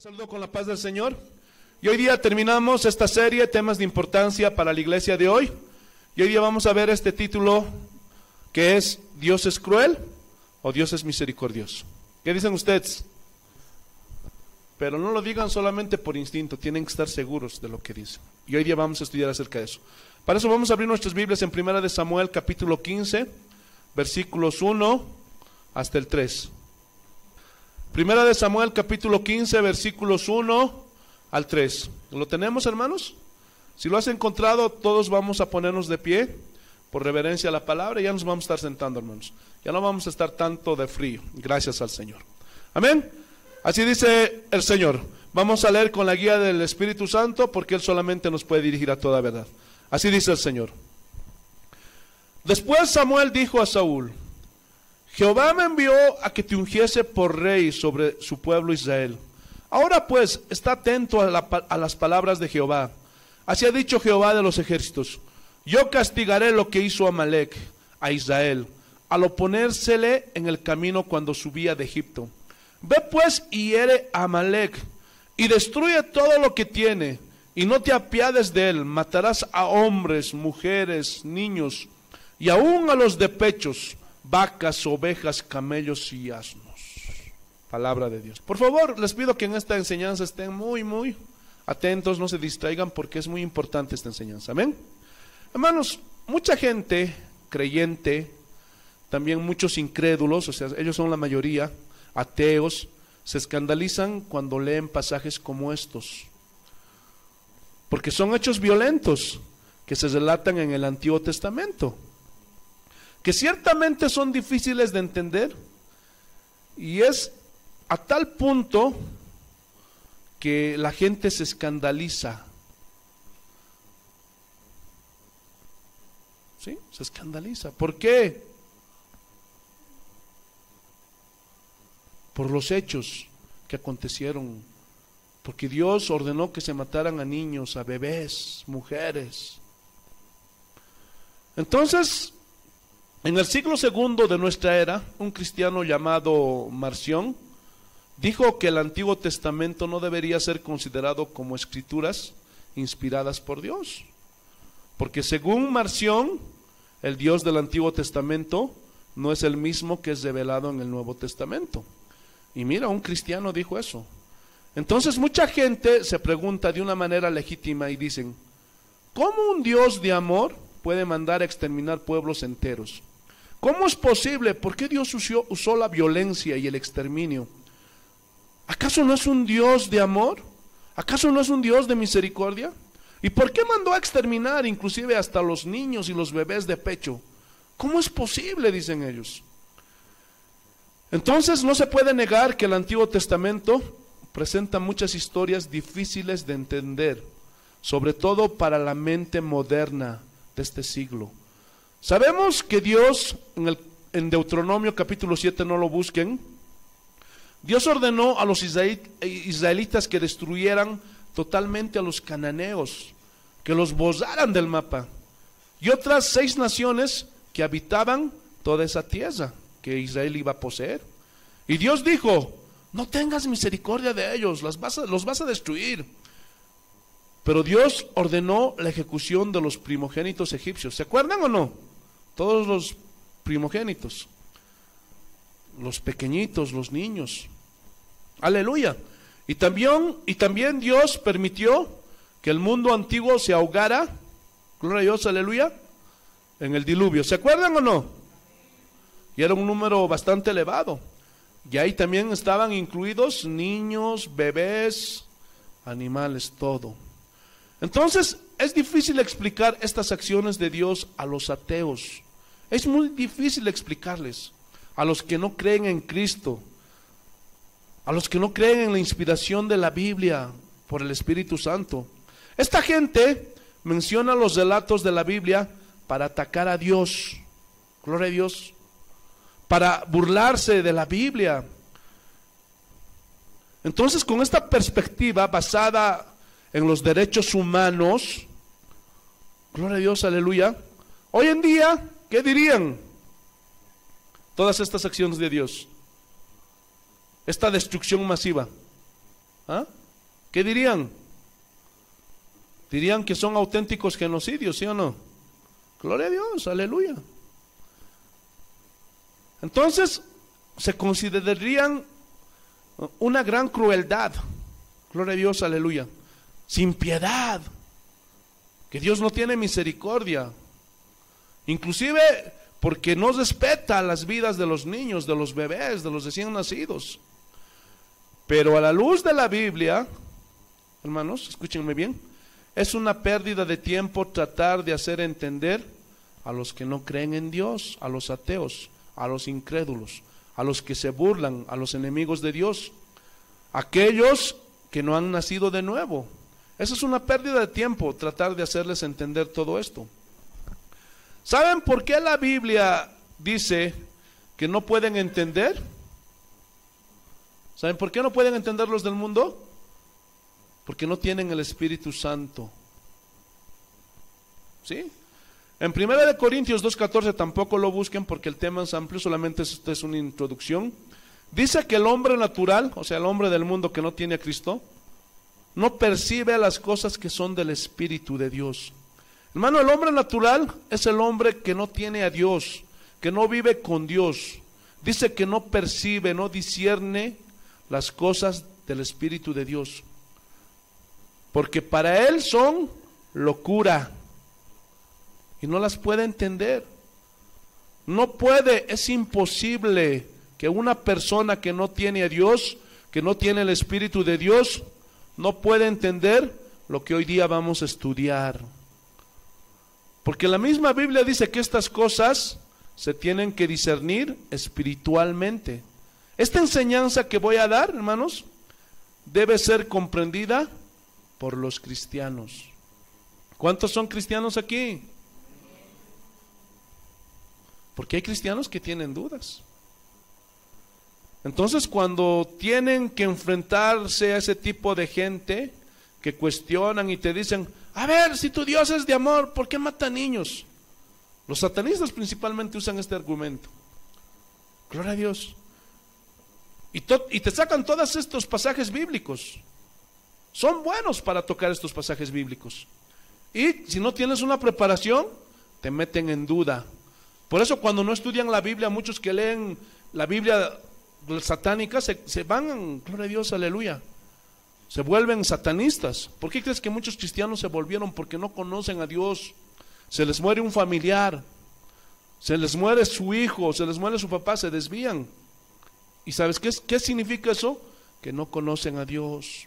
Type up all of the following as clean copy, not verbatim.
Saludo con la paz del Señor. Y hoy día terminamos esta serie, temas de importancia para la iglesia de hoy. Y hoy día vamos a ver este título que es ¿Dios es cruel o Dios es misericordioso? ¿Qué dicen ustedes? Pero no lo digan solamente por instinto, tienen que estar seguros de lo que dicen. Y hoy día vamos a estudiar acerca de eso. Para eso vamos a abrir nuestras Biblias en 1 de Samuel capítulo 15, versículos 1 hasta el 3. 1 de Samuel capítulo 15 versículos 1 al 3. ¿Lo tenemos, hermanos? Si lo has encontrado, todos vamos a ponernos de pie por reverencia a la palabra y ya nos vamos a estar sentando, hermanos. Ya no vamos a estar tanto de frío, gracias al Señor. Amén. Así dice el Señor. Vamos a leer con la guía del Espíritu Santo porque Él solamente nos puede dirigir a toda verdad. Así dice el Señor. Después Samuel dijo a Saúl: Jehová me envió a que te ungiese por rey sobre su pueblo Israel. Ahora pues, está atento a las palabras de Jehová. Así ha dicho Jehová de los ejércitos: yo castigaré lo que hizo Amalec a Israel, al oponérsele en el camino cuando subía de Egipto. Ve pues y hiere a Amalec, y destruye todo lo que tiene, y no te apiades de él. Matarás a hombres, mujeres, niños, y aún a los de pechos, vacas, ovejas, camellos y asnos. Palabra de Dios. Por favor, les pido que en esta enseñanza estén muy atentos, no se distraigan porque es muy importante esta enseñanza. Amén. Hermanos, mucha gente creyente, también muchos incrédulos, o sea, ellos son la mayoría, ateos, se escandalizan cuando leen pasajes como estos, porque son hechos violentos que se relatan en el Antiguo Testamento, que ciertamente son difíciles de entender, y es a tal punto que la gente se escandaliza. ¿Sí? Se escandaliza. ¿Por qué? Por los hechos que acontecieron, porque Dios ordenó que se mataran a niños, a bebés, mujeres. Entonces, en el siglo II de nuestra era, un cristiano llamado Marción dijo que el Antiguo Testamento no debería ser considerado como escrituras inspiradas por Dios, porque según Marción, el Dios del Antiguo Testamento no es el mismo que es revelado en el Nuevo Testamento. Y mira, un cristiano dijo eso. Entonces mucha gente se pregunta de una manera legítima y dicen: ¿cómo un Dios de amor puede mandar a exterminar pueblos enteros? ¿Cómo es posible? ¿Por qué Dios usó la violencia y el exterminio? ¿Acaso no es un Dios de amor? ¿Acaso no es un Dios de misericordia? ¿Y por qué mandó a exterminar inclusive hasta los niños y los bebés de pecho? ¿Cómo es posible?, dicen ellos. Entonces no se puede negar que el Antiguo Testamento presenta muchas historias difíciles de entender, sobre todo para la mente moderna de este siglo. Sabemos que Dios, en Deuteronomio capítulo 7, no lo busquen, Dios ordenó a los israelitas que destruyeran totalmente a los cananeos, que los borraran del mapa, y otras 6 naciones que habitaban toda esa tierra que Israel iba a poseer. Y Dios dijo: no tengas misericordia de ellos, los vas a destruir. Pero Dios ordenó la ejecución de los primogénitos egipcios. ¿Se acuerdan o no? Todos los primogénitos, los pequeñitos, los niños. Aleluya. Y también Dios permitió que el mundo antiguo se ahogara, gloria a Dios, aleluya, en el diluvio. ¿Se acuerdan o no? Y era un número bastante elevado. Y ahí también estaban incluidos niños, bebés, animales, todo. Entonces, es difícil explicar estas acciones de Dios a los ateos. Es muy difícil explicarles a los que no creen en Cristo, a los que no creen en la inspiración de la Biblia por el Espíritu Santo. Esta gente menciona los relatos de la Biblia para atacar a Dios, gloria a Dios, para burlarse de la Biblia. Entonces, con esta perspectiva basada en los derechos humanos, gloria a Dios, aleluya, hoy en día, ¿qué dirían todas estas acciones de Dios? Esta destrucción masiva. ¿Ah? ¿Qué dirían? Dirían que son auténticos genocidios, ¿sí o no? Gloria a Dios, aleluya. Entonces, se considerarían una gran crueldad. Gloria a Dios, aleluya. Sin piedad. Que Dios no tiene misericordia. Inclusive porque no respeta las vidas de los niños, de los bebés, de los recién nacidos. Pero a la luz de la Biblia, hermanos, escúchenme bien, es una pérdida de tiempo tratar de hacer entender a los que no creen en Dios, a los ateos, a los incrédulos, a los que se burlan, a los enemigos de Dios, aquellos que no han nacido de nuevo. Esa es una pérdida de tiempo, tratar de hacerles entender todo esto. ¿Saben por qué la Biblia dice que no pueden entender? ¿Saben por qué no pueden entender los del mundo? Porque no tienen el Espíritu Santo. ¿Sí? En 1 Corintios 2:14, tampoco lo busquen porque el tema es amplio, solamente esta es una introducción. Dice que el hombre natural, o sea, el hombre del mundo que no tiene a Cristo, no percibe las cosas que son del Espíritu de Dios. Hermano, el hombre natural es el hombre que no tiene a Dios, que no vive con Dios. Dice que no percibe, no discierne las cosas del Espíritu de Dios, porque para él son locura y no las puede entender. No puede, es imposible que una persona que no tiene a Dios, que no tiene el Espíritu de Dios, no puede entender lo que hoy día vamos a estudiar. Porque la misma Biblia dice que estas cosas se tienen que discernir espiritualmente. Esta enseñanza que voy a dar, hermanos, debe ser comprendida por los cristianos. ¿Cuántos son cristianos aquí? Porque hay cristianos que tienen dudas. Entonces, cuando tienen que enfrentarse a ese tipo de gente que cuestionan y te dicen, a ver, si tu Dios es de amor, ¿por qué mata niños? Los satanistas principalmente usan este argumento. Gloria a Dios. Y te sacan todos estos pasajes bíblicos. Son buenos para tocar estos pasajes bíblicos. Y si no tienes una preparación, te meten en duda. Por eso cuando no estudian la Biblia, muchos que leen la Biblia satánica se van, gloria a Dios, aleluya, se vuelven satanistas. ¿Por qué crees que muchos cristianos se volvieron? Porque no conocen a Dios. Se les muere un familiar, se les muere su hijo, se les muere su papá, se desvían. ¿Y sabes qué significa eso? Que no conocen a Dios.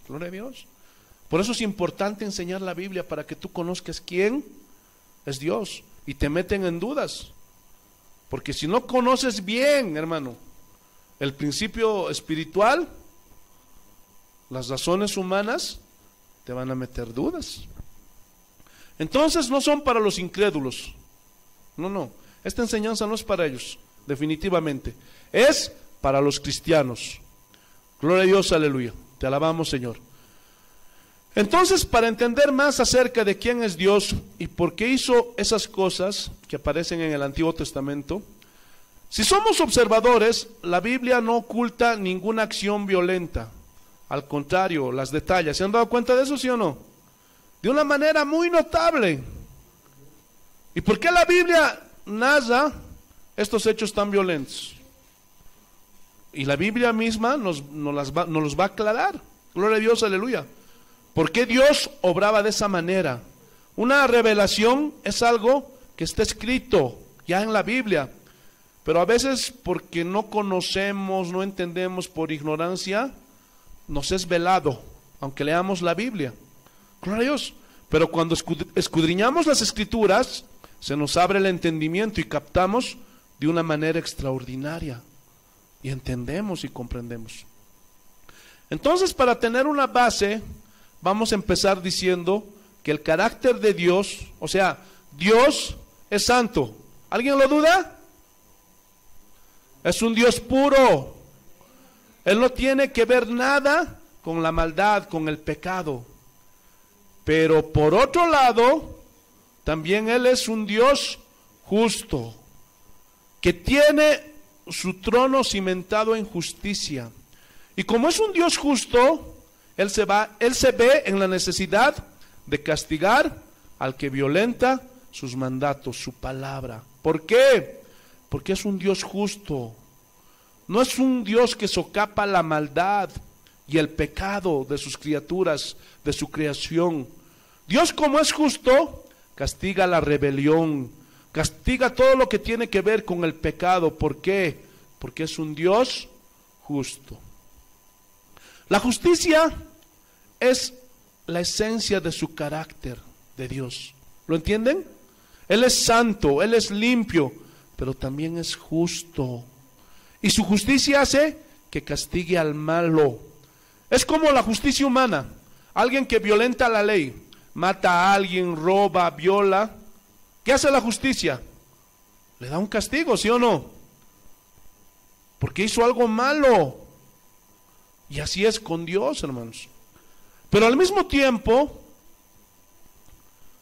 Gloria a Dios. Por eso es importante enseñar la Biblia, para que tú conozcas quién es Dios y te meten en dudas. Porque si no conoces bien, hermano, el principio espiritual, las razones humanas, te van a meter dudas. Entonces no son para los incrédulos. No, esta enseñanza no es para ellos, definitivamente. Es para los cristianos. Gloria a Dios, aleluya. Te alabamos, Señor. Entonces, para entender más acerca de quién es Dios y por qué hizo esas cosas que aparecen en el Antiguo Testamento, si somos observadores, la Biblia no oculta ninguna acción violenta. Al contrario, las detalla. ¿Se han dado cuenta de eso, sí o no? De una manera muy notable. ¿Y por qué la Biblia narra estos hechos tan violentos? Y la Biblia misma nos los va a aclarar. Gloria a Dios, aleluya. ¿Por qué Dios obraba de esa manera? Una revelación es algo que está escrito ya en la Biblia, pero a veces porque no conocemos, no entendemos, por ignorancia, nos es velado, aunque leamos la Biblia. Gloria a Dios. Pero cuando escudriñamos las Escrituras, se nos abre el entendimiento y captamos de una manera extraordinaria. Y entendemos y comprendemos. Entonces, para tener una base, vamos a empezar diciendo que el carácter de Dios, o sea, Dios es santo. ¿Alguien lo duda? Es un Dios puro. Él no tiene que ver nada con la maldad, con el pecado. Pero por otro lado, también Él es un Dios justo, que tiene su trono cimentado en justicia. Y como es un Dios justo, Él se ve en la necesidad de castigar al que violenta sus mandatos, su palabra. ¿Por qué? Porque es un Dios justo. No es un Dios que socapa la maldad y el pecado de sus criaturas, de su creación. Dios, como es justo, castiga la rebelión, castiga todo lo que tiene que ver con el pecado. ¿Por qué? Porque es un Dios justo. La justicia es la esencia de su carácter de Dios. ¿Lo entienden? Él es santo, Él es limpio, pero también es justo. Y su justicia hace que castigue al malo. Es como la justicia humana. Alguien que violenta la ley, mata a alguien, roba, viola. ¿Qué hace la justicia? Le da un castigo, ¿sí o no? Porque hizo algo malo. Y así es con Dios, hermanos. Pero al mismo tiempo,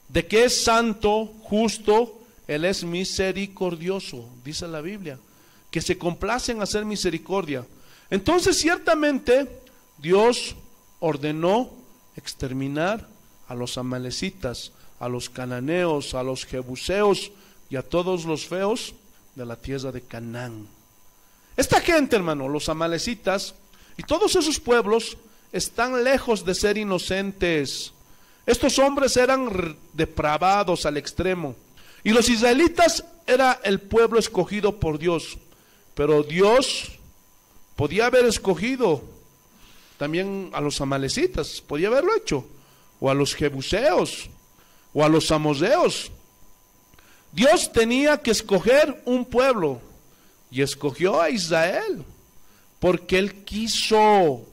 de que es santo, justo, Él es misericordioso, dice la Biblia, que se complace en hacer misericordia. Entonces, ciertamente, Dios ordenó exterminar a los amalecitas, a los cananeos, a los jebuseos y a todos los feos de la tierra de Canaán. Esta gente, hermano, los amalecitas y todos esos pueblos están lejos de ser inocentes. Estos hombres eran depravados al extremo. Y los israelitas era el pueblo escogido por Dios. Pero Dios podía haber escogido también a los amalecitas, podía haberlo hecho, o a los jebuseos, o a los amorreos. Dios tenía que escoger un pueblo, y escogió a Israel, porque Él quiso,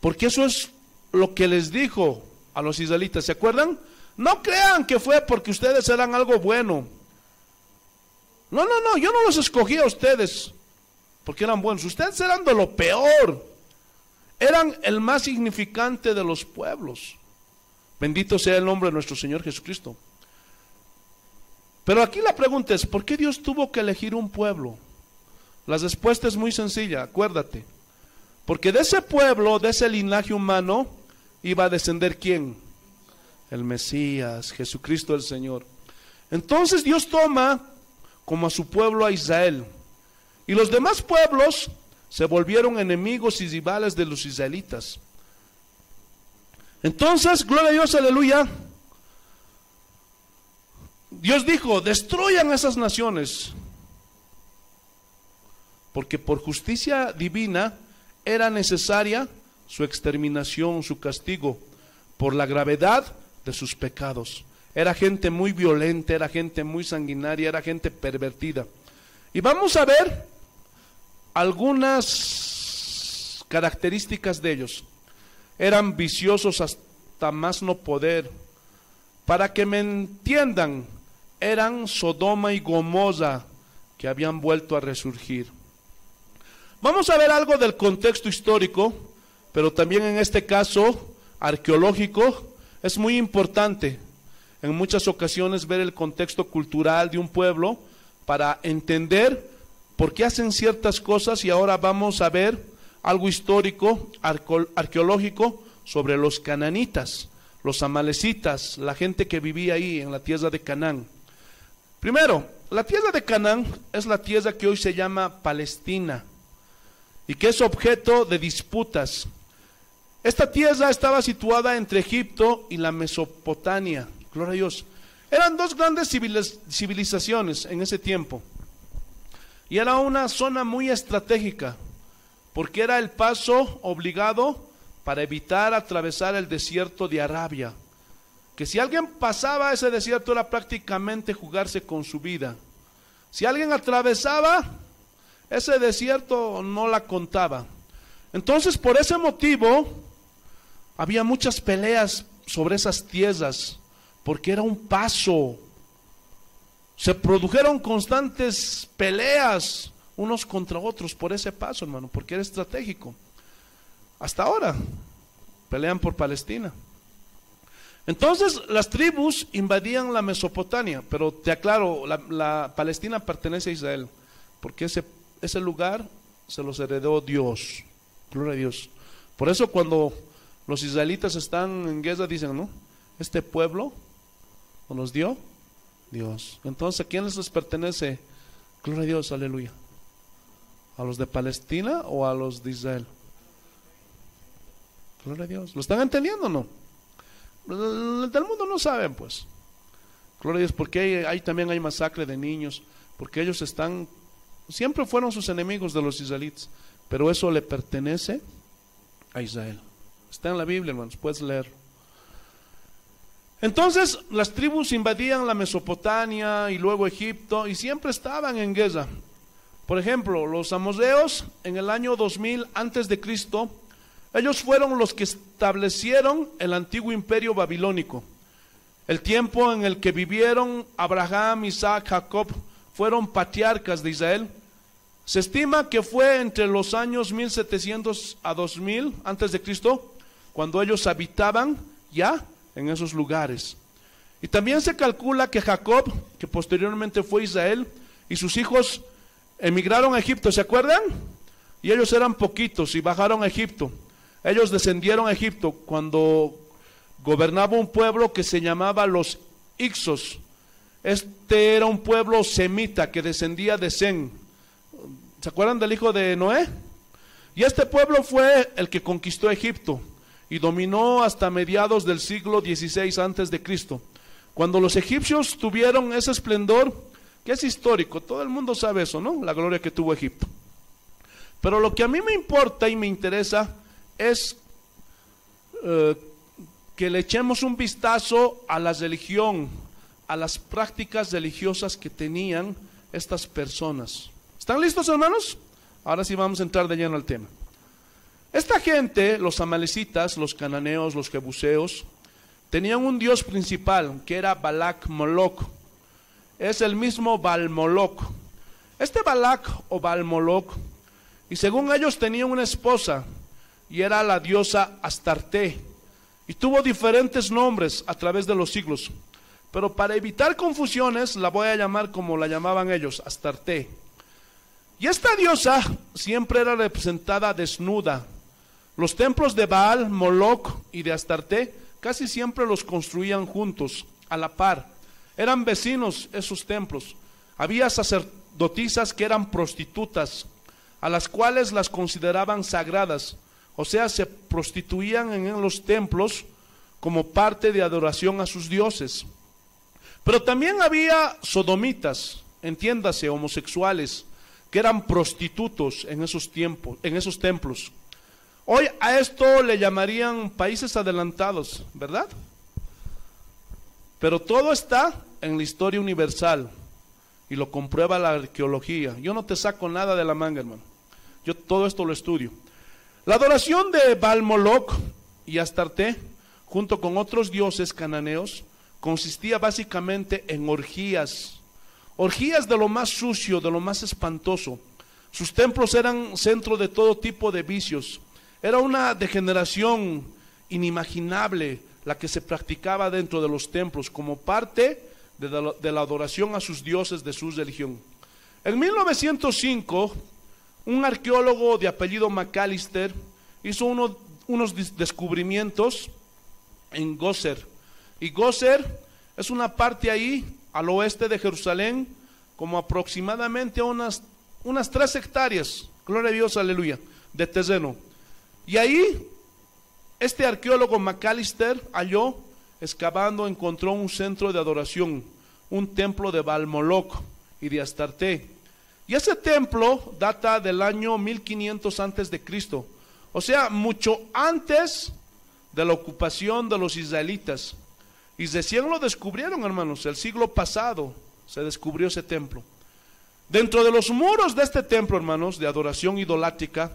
porque eso es lo que les dijo a los israelitas, ¿se acuerdan? No crean que fue porque ustedes eran algo bueno. No, yo no los escogí a ustedes porque eran buenos, ustedes eran de lo peor, eran el más significante de los pueblos. Bendito sea el nombre de nuestro Señor Jesucristo. Pero aquí la pregunta es, ¿por qué Dios tuvo que elegir un pueblo? La respuesta es muy sencilla, acuérdate. Porque de ese pueblo, de ese linaje humano, iba a descender ¿quién? El Mesías, Jesucristo el Señor. Entonces Dios toma como a su pueblo a Israel. Y los demás pueblos se volvieron enemigos y rivales de los israelitas. Entonces, gloria a Dios, aleluya. Dios dijo, destruyan esas naciones. Porque por justicia divina era necesaria su exterminación, su castigo, por la gravedad de sus pecados. Era gente muy violenta, era gente muy sanguinaria, era gente pervertida. Y vamos a ver algunas características de ellos. Eran viciosos hasta más no poder. Para que me entiendan, eran Sodoma y Gomorra que habían vuelto a resurgir. Vamos a ver algo del contexto histórico, pero también en este caso arqueológico. Es muy importante en muchas ocasiones ver el contexto cultural de un pueblo para entender por qué hacen ciertas cosas. Y ahora vamos a ver algo histórico, arqueológico, sobre los cananitas, los amalecitas, la gente que vivía ahí en la tierra de Canaán. Primero, la tierra de Canaán es la tierra que hoy se llama Palestina y que es objeto de disputas. Esta tierra estaba situada entre Egipto y la Mesopotamia. Gloria a Dios. Eran dos grandes civilizaciones en ese tiempo. Y era una zona muy estratégica, porque era el paso obligado para evitar atravesar el desierto de Arabia. Que si alguien pasaba ese desierto era prácticamente jugarse con su vida. Si alguien atravesaba, ese desierto no la contaba. Entonces, por ese motivo, había muchas peleas sobre esas tierras, porque era un paso. Se produjeron constantes peleas unos contra otros por ese paso, hermano, porque era estratégico. Hasta ahora pelean por Palestina. Entonces las tribus invadían la Mesopotamia, pero te aclaro, la Palestina pertenece a Israel, porque ese lugar se los heredó Dios. Gloria a Dios. Por eso cuando los israelitas están en guerra dicen, ¿no? Este pueblo nos dio Dios. Entonces, ¿a quién les pertenece? Gloria a Dios, aleluya. ¿A los de Palestina o a los de Israel? Gloria a Dios. ¿Lo están entendiendo o no? Del mundo no saben, pues. Gloria a Dios, porque ahí también hay masacre de niños, porque ellos siempre fueron sus enemigos de los israelitas, pero eso le pertenece a Israel. Está en la Biblia, hermanos, puedes leer. Entonces las tribus invadían la Mesopotamia y luego Egipto y siempre estaban en guerra. Por ejemplo, los amorreos en el año 2000 antes de Cristo, ellos fueron los que establecieron el antiguo imperio babilónico. El tiempo en el que vivieron Abraham, Isaac, Jacob fueron patriarcas de Israel. Se estima que fue entre los años 1700 a 2000 antes de Cristo cuando ellos habitaban ya en esos lugares. Y también se calcula que Jacob, que posteriormente fue Israel, y sus hijos emigraron a Egipto, ¿se acuerdan? Y ellos eran poquitos y bajaron a Egipto. Ellos descendieron a Egipto cuando gobernaba un pueblo que se llamaba los Ixos. Este era un pueblo semita que descendía de Sem. ¿Se acuerdan del hijo de Noé? Y este pueblo fue el que conquistó Egipto y dominó hasta mediados del siglo XVI antes de Cristo. Cuando los egipcios tuvieron ese esplendor, que es histórico, todo el mundo sabe eso, ¿no? La gloria que tuvo Egipto. Pero lo que a mí me importa y me interesa es que le echemos un vistazo a la religión, a las prácticas religiosas que tenían estas personas. ¿Están listos, hermanos? Ahora sí vamos a entrar de lleno al tema. Esta gente, los amalecitas, los cananeos, los jebuseos, tenían un dios principal que era Balac Moloc. Es el mismo Baal Moloc. Este Balac o Baal Moloc, y según ellos tenían una esposa, y era la diosa Astarte, y tuvo diferentes nombres a través de los siglos, pero para evitar confusiones la voy a llamar como la llamaban ellos, Astarte. Y esta diosa siempre era representada desnuda. Los templos de Baal, Moloc y de Astarte casi siempre los construían juntos, a la par. Eran vecinos esos templos. Había sacerdotisas que eran prostitutas, a las cuales las consideraban sagradas. O sea, se prostituían en los templos como parte de adoración a sus dioses. Pero también había sodomitas, entiéndase, homosexuales, que eran prostitutos en esos templos. Hoy a esto le llamarían países adelantados, ¿verdad? Pero todo está en la historia universal y lo comprueba la arqueología. Yo no te saco nada de la manga, hermano. Yo todo esto lo estudio. La adoración de Baal Moloc y Astarte, junto con otros dioses cananeos, consistía básicamente en orgías de lo más sucio, de lo más espantoso. Sus templos eran centro de todo tipo de vicios. Era una degeneración inimaginable la que se practicaba dentro de los templos como parte de la adoración a sus dioses de su religión. En 1905, un arqueólogo de apellido McAllister hizo unos descubrimientos en Gozer. Y Gozer es una parte ahí al oeste de Jerusalén, como aproximadamente unas 3 hectáreas, gloria a Dios, aleluya, de terreno. Y ahí este arqueólogo McAllister halló, excavando, encontró un centro de adoración, un templo de Baal Moloc y de Astarte. Y ese templo data del año 1500 antes de Cristo, o sea, mucho antes de la ocupación de los israelitas. Y recién lo descubrieron, hermanos, el siglo pasado se descubrió ese templo. Dentro de los muros de este templo, hermanos, de adoración idolátrica,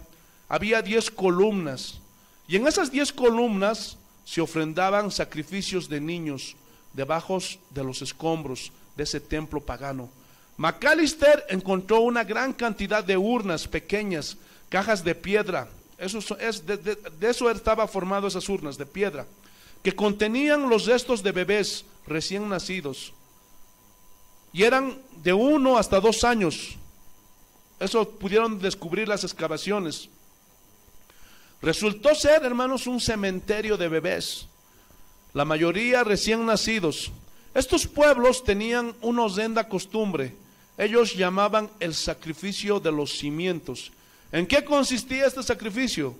había 10 columnas, y en esas 10 columnas se ofrendaban sacrificios de niños debajo de los escombros de ese templo pagano. McAllister encontró una gran cantidad de urnas pequeñas, cajas de piedra, de eso estaba formado esas urnas de piedra, que contenían los restos de bebés recién nacidos, y eran de 1 hasta 2 años. Eso pudieron descubrir las excavaciones. Resultó ser, hermanos, un cementerio de bebés, la mayoría recién nacidos. Estos pueblos tenían una horrenda costumbre. Ellos llamaban el sacrificio de los cimientos. ¿En qué consistía este sacrificio?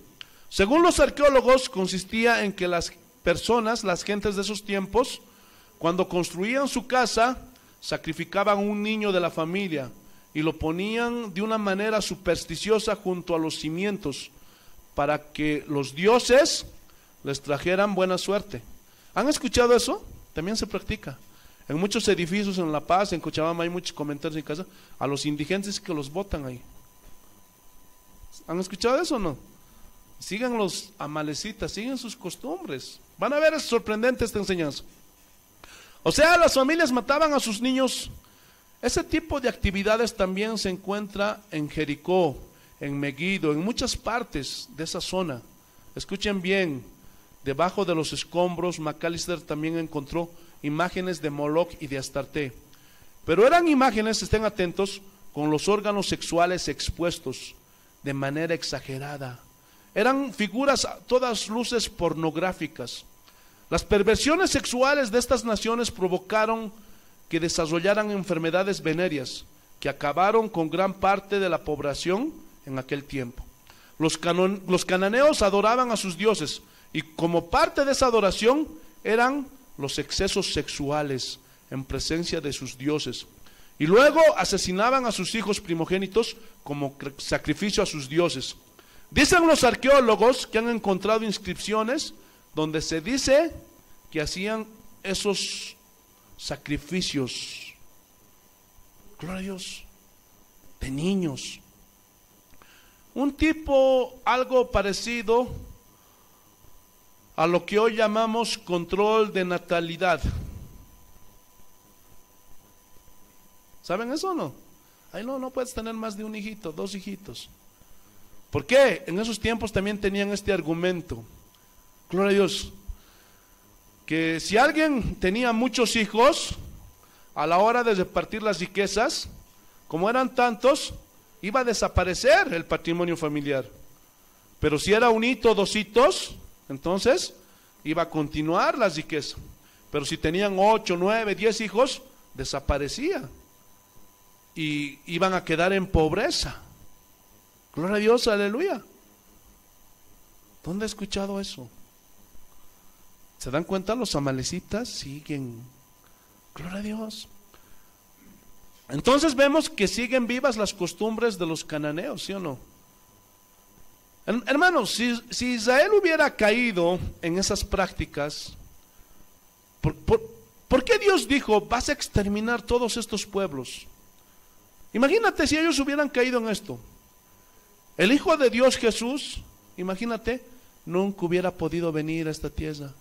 Según los arqueólogos, consistía en que las personas, las gentes de esos tiempos, cuando construían su casa, sacrificaban un niño de la familia y lo ponían de una manera supersticiosa junto a los cimientos para que los dioses les trajeran buena suerte. ¿Han escuchado eso? También se practica. En muchos edificios en La Paz, en Cochabamba, hay muchos comentarios en casa, a los indigentes que los botan ahí. ¿Han escuchado eso o no? Sigan los amalecitas, siguen sus costumbres. Van a ver, es sorprendente esta enseñanza. O sea, las familias mataban a sus niños. Ese tipo de actividades también se encuentra en Jericó, en Megiddo, en muchas partes de esa zona. Escuchen bien, debajo de los escombros, Macalister también encontró imágenes de Moloch y de Astarte. Pero eran imágenes, estén atentos, con los órganos sexuales expuestos de manera exagerada. Eran figuras a todas luces pornográficas. Las perversiones sexuales de estas naciones provocaron que desarrollaran enfermedades venéreas que acabaron con gran parte de la población en aquel tiempo. Los cananeos adoraban a sus dioses y como parte de esa adoración eran los excesos sexuales en presencia de sus dioses. Y luego asesinaban a sus hijos primogénitos como sacrificio a sus dioses. Dicen los arqueólogos que han encontrado inscripciones donde se dice que hacían esos sacrificios, gloria a Dios, de niños. Un tipo algo parecido a lo que hoy llamamos control de natalidad. ¿Saben eso o no? Ay, no puedes tener más de un hijito, 2 hijitos. ¿Por qué? En esos tiempos también tenían este argumento, gloria a Dios, que si alguien tenía muchos hijos, a la hora de repartir las riquezas, como eran tantos, iba a desaparecer el patrimonio familiar. Pero si era un hito, 2 hitos, entonces iba a continuar la riqueza. Pero si tenían 8, 9, 10 hijos, desaparecía y iban a quedar en pobreza. Gloria a Dios, aleluya. ¿Dónde he escuchado eso? ¿Se dan cuenta? Los amalecitas siguen. Gloria a Dios. Entonces vemos que siguen vivas las costumbres de los cananeos, ¿sí o no? Hermanos, si Israel hubiera caído en esas prácticas, ¿por qué Dios dijo, vas a exterminar todos estos pueblos? Imagínate si ellos hubieran caído en esto. El Hijo de Dios Jesús, imagínate, nunca hubiera podido venir a esta tierra.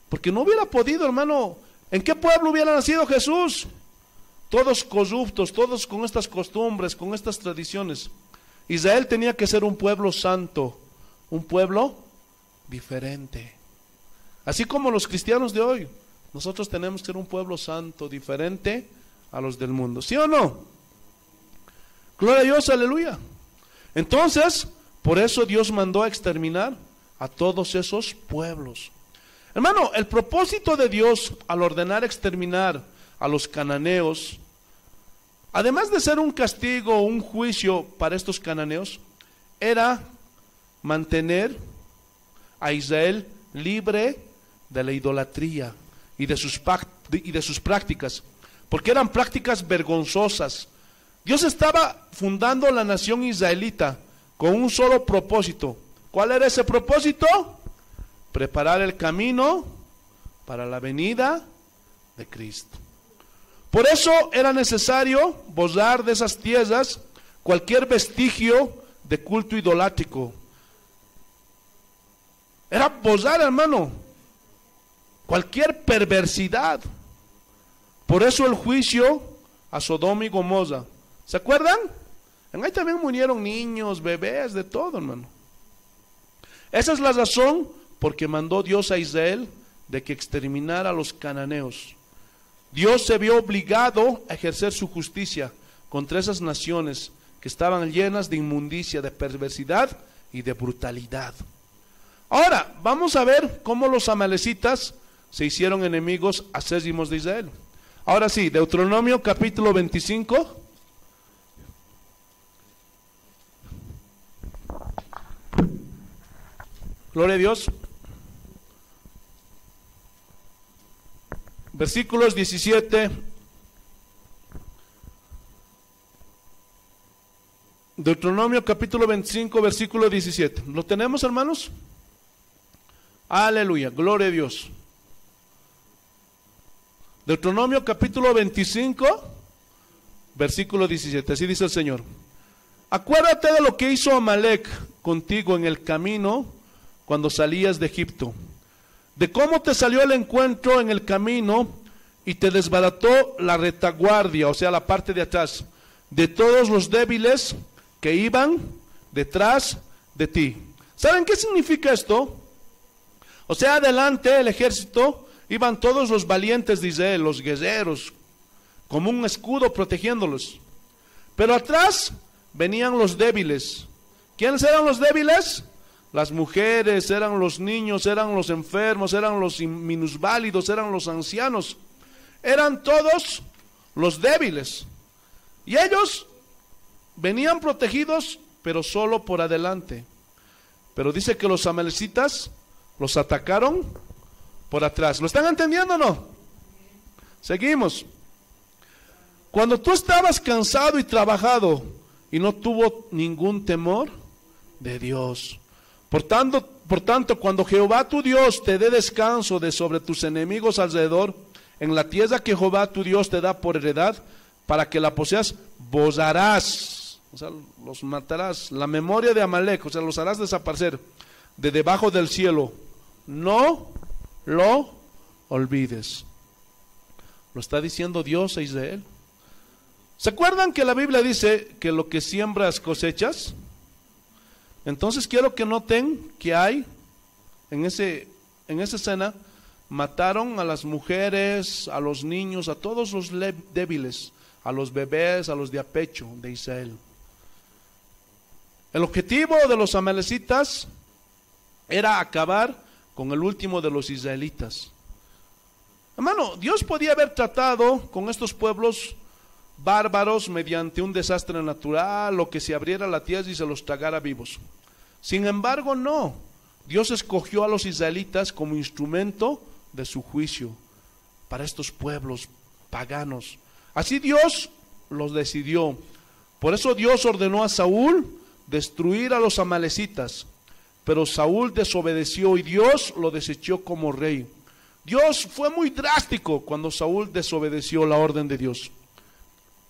Porque no hubiera podido, hermano. ¿En qué pueblo hubiera nacido Jesús? Todos corruptos, todos con estas costumbres, con estas tradiciones. Israel tenía que ser un pueblo santo, un pueblo diferente. Así como los cristianos de hoy, nosotros tenemos que ser un pueblo santo, diferente a los del mundo. ¿Sí o no? Gloria a Dios, aleluya. Entonces, por eso Dios mandó a exterminar a todos esos pueblos. Hermano, el propósito de Dios al ordenar exterminar a los cananeos, además de ser un castigo, un juicio para estos cananeos, era mantener a Israel libre de la idolatría y de sus prácticas, porque eran prácticas vergonzosas. Dios estaba fundando la nación israelita con un solo propósito. ¿Cuál era ese propósito? Preparar el camino para la venida de Cristo. Por eso era necesario borrar de esas tierras cualquier vestigio de culto idolátrico. Era borrar, hermano, cualquier perversidad. Por eso el juicio a Sodoma y Gomorra. ¿Se acuerdan? En ahí también murieron niños, bebés, de todo, hermano. Esa es la razón porque mandó Dios a Israel de que exterminara a los cananeos. Dios se vio obligado a ejercer su justicia contra esas naciones que estaban llenas de inmundicia, de perversidad y de brutalidad. Ahora, vamos a ver cómo los amalecitas se hicieron enemigos acérrimos de Israel. Ahora sí, Deuteronomio capítulo 25. Gloria a Dios. Versículos 17. Deuteronomio capítulo 25, versículo 17. ¿Lo tenemos, hermanos? Aleluya, gloria a Dios. Deuteronomio capítulo 25, versículo 17. Así dice el Señor: acuérdate de lo que hizo Amalec contigo en el camino cuando salías de Egipto, de cómo te salió al encuentro en el camino y te desbarató la retaguardia, o sea, la parte de atrás, de todos los débiles que iban detrás de ti. ¿Saben qué significa esto? O sea, adelante el ejército iban todos los valientes de Israel, los guerreros, como un escudo protegiéndolos. Pero atrás venían los débiles. ¿Quiénes eran los débiles? Las mujeres, eran los niños, eran los enfermos, eran los minusválidos, eran los ancianos. Eran todos los débiles. Y ellos venían protegidos, pero solo por adelante. Pero dice que los amalecitas los atacaron por atrás. ¿Lo están entendiendo o no? Seguimos. Cuando tú estabas cansado y trabajado y no tuvo ningún temor de Dios. Por tanto, cuando Jehová tu Dios te dé descanso de sobre tus enemigos alrededor, en la tierra que Jehová tu Dios te da por heredad, para que la poseas, vos harás, o sea, los matarás, la memoria de Amalec, o sea, los harás desaparecer de debajo del cielo. No lo olvides. Lo está diciendo Dios a Israel. ¿Se acuerdan que la Biblia dice que lo que siembras cosechas? Entonces quiero que noten que hay en esa escena, mataron a las mujeres, a los niños, a todos los débiles, a los bebés, a los de a pecho de Israel. El objetivo de los amalecitas era acabar con el último de los israelitas. Hermano, Dios podía haber tratado con estos pueblos bárbaros mediante un desastre natural, o que se abriera la tierra y se los tragara vivos. Sin embargo, no. Dios escogió a los israelitas como instrumento de su juicio para estos pueblos paganos. Así Dios los decidió. Por eso Dios ordenó a Saúl destruir a los amalecitas, pero Saúl desobedeció y Dios lo desechó como rey. Dios fue muy drástico cuando Saúl desobedeció la orden de Dios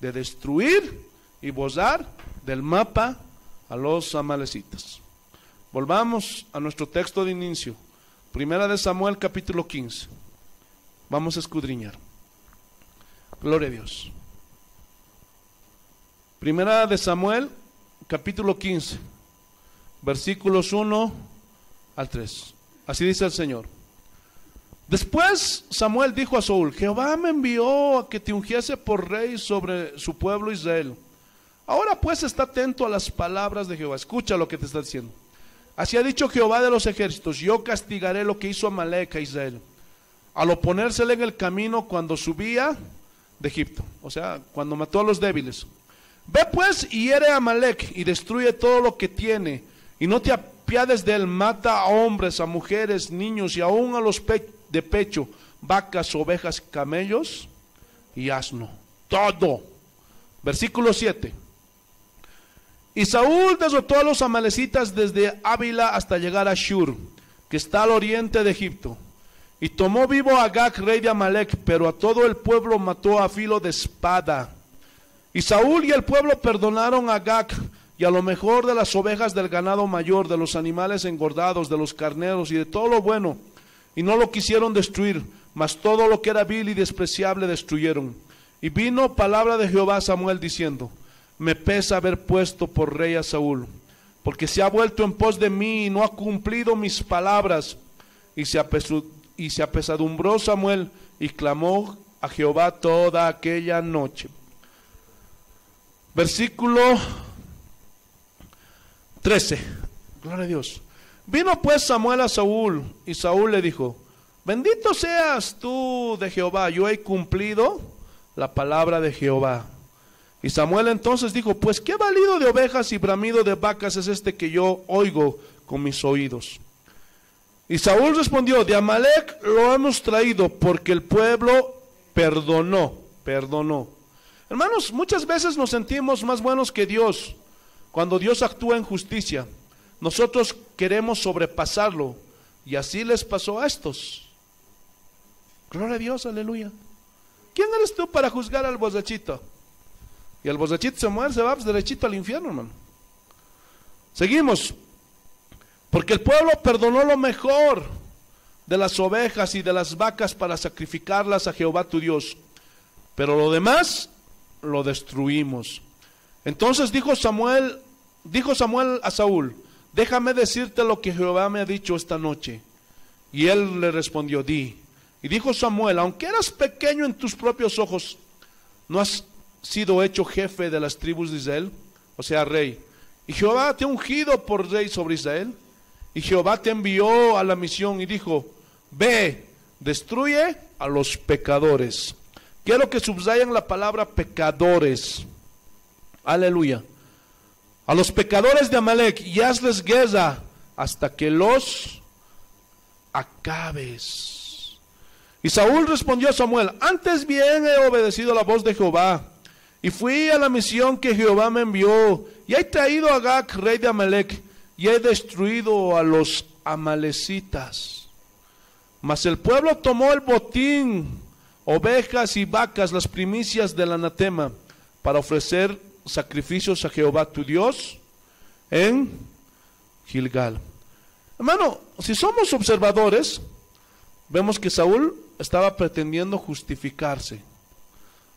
de destruir y borrar del mapa a los amalecitas. Volvamos a nuestro texto de inicio, Primera de Samuel capítulo 15. Vamos a escudriñar. Gloria a Dios. Primera de Samuel capítulo 15, versículos 1 al 3. Así dice el Señor. Después Samuel dijo a Saúl: Jehová me envió a que te ungiese por rey sobre su pueblo Israel. Ahora pues está atento a las palabras de Jehová. Escucha lo que te está diciendo. Así ha dicho Jehová de los ejércitos: yo castigaré lo que hizo Amalec a Israel, al oponérsele en el camino cuando subía de Egipto, o sea, cuando mató a los débiles. Ve pues y hiere a Amalec y destruye todo lo que tiene, y no te apiades de él. Mata a hombres, a mujeres, niños y aún a los de pecho, vacas, ovejas, camellos y asno, todo. Versículo 7. Y Saúl derrotó a los amalecitas desde Ávila hasta llegar a Shur, que está al oriente de Egipto, y tomó vivo a Agag, rey de Amalec, pero a todo el pueblo mató a filo de espada. Y Saúl y el pueblo perdonaron a Agag y a lo mejor de las ovejas, del ganado mayor, de los animales engordados, de los carneros y de todo lo bueno, y no lo quisieron destruir, mas todo lo que era vil y despreciable destruyeron. Y vino palabra de Jehová a Samuel diciendo: me pesa haber puesto por rey a Saúl, porque se ha vuelto en pos de mí y no ha cumplido mis palabras. Y se apesadumbró Samuel y clamó a Jehová toda aquella noche. Versículo 13. Gloria a Dios. Vino pues Samuel a Saúl, y Saúl le dijo: bendito seas tú de Jehová, yo he cumplido la palabra de Jehová. Y Samuel entonces dijo: pues qué balido de ovejas y bramido de vacas es este que yo oigo con mis oídos. Y Saúl respondió: de Amalec lo hemos traído, porque el pueblo perdonó. Hermanos, muchas veces nos sentimos más buenos que Dios cuando Dios actúa en justicia. Nosotros queremos sobrepasarlo, y así les pasó a estos. Gloria a Dios, aleluya. ¿Quién eres tú para juzgar al borrachito? Y el borrachito se muere, se va derechito al infierno, hermano. Seguimos. Porque el pueblo perdonó lo mejor de las ovejas y de las vacas para sacrificarlas a Jehová tu Dios, pero lo demás lo destruimos. Entonces dijo Samuel a Saúl: déjame decirte lo que Jehová me ha dicho esta noche. Y él le respondió: di. Y dijo Samuel: aunque eras pequeño en tus propios ojos, ¿no has sido hecho jefe de las tribus de Israel? O sea, rey. Y Jehová te ha ungido por rey sobre Israel. Y Jehová te envió a la misión y dijo: ve, destruye a los pecadores. Quiero que subrayen la palabra pecadores. Aleluya. A los pecadores de Amalec, y hazles guerra hasta que los acabes. Y Saúl respondió a Samuel: antes bien he obedecido la voz de Jehová, y fui a la misión que Jehová me envió, y he traído a Agag, rey de Amalec, y he destruido a los amalecitas. Mas el pueblo tomó el botín, ovejas y vacas, las primicias del anatema, para ofrecer sacrificios a Jehová tu Dios en Gilgal. Hermano, si somos observadores, vemos que Saúl estaba pretendiendo justificarse.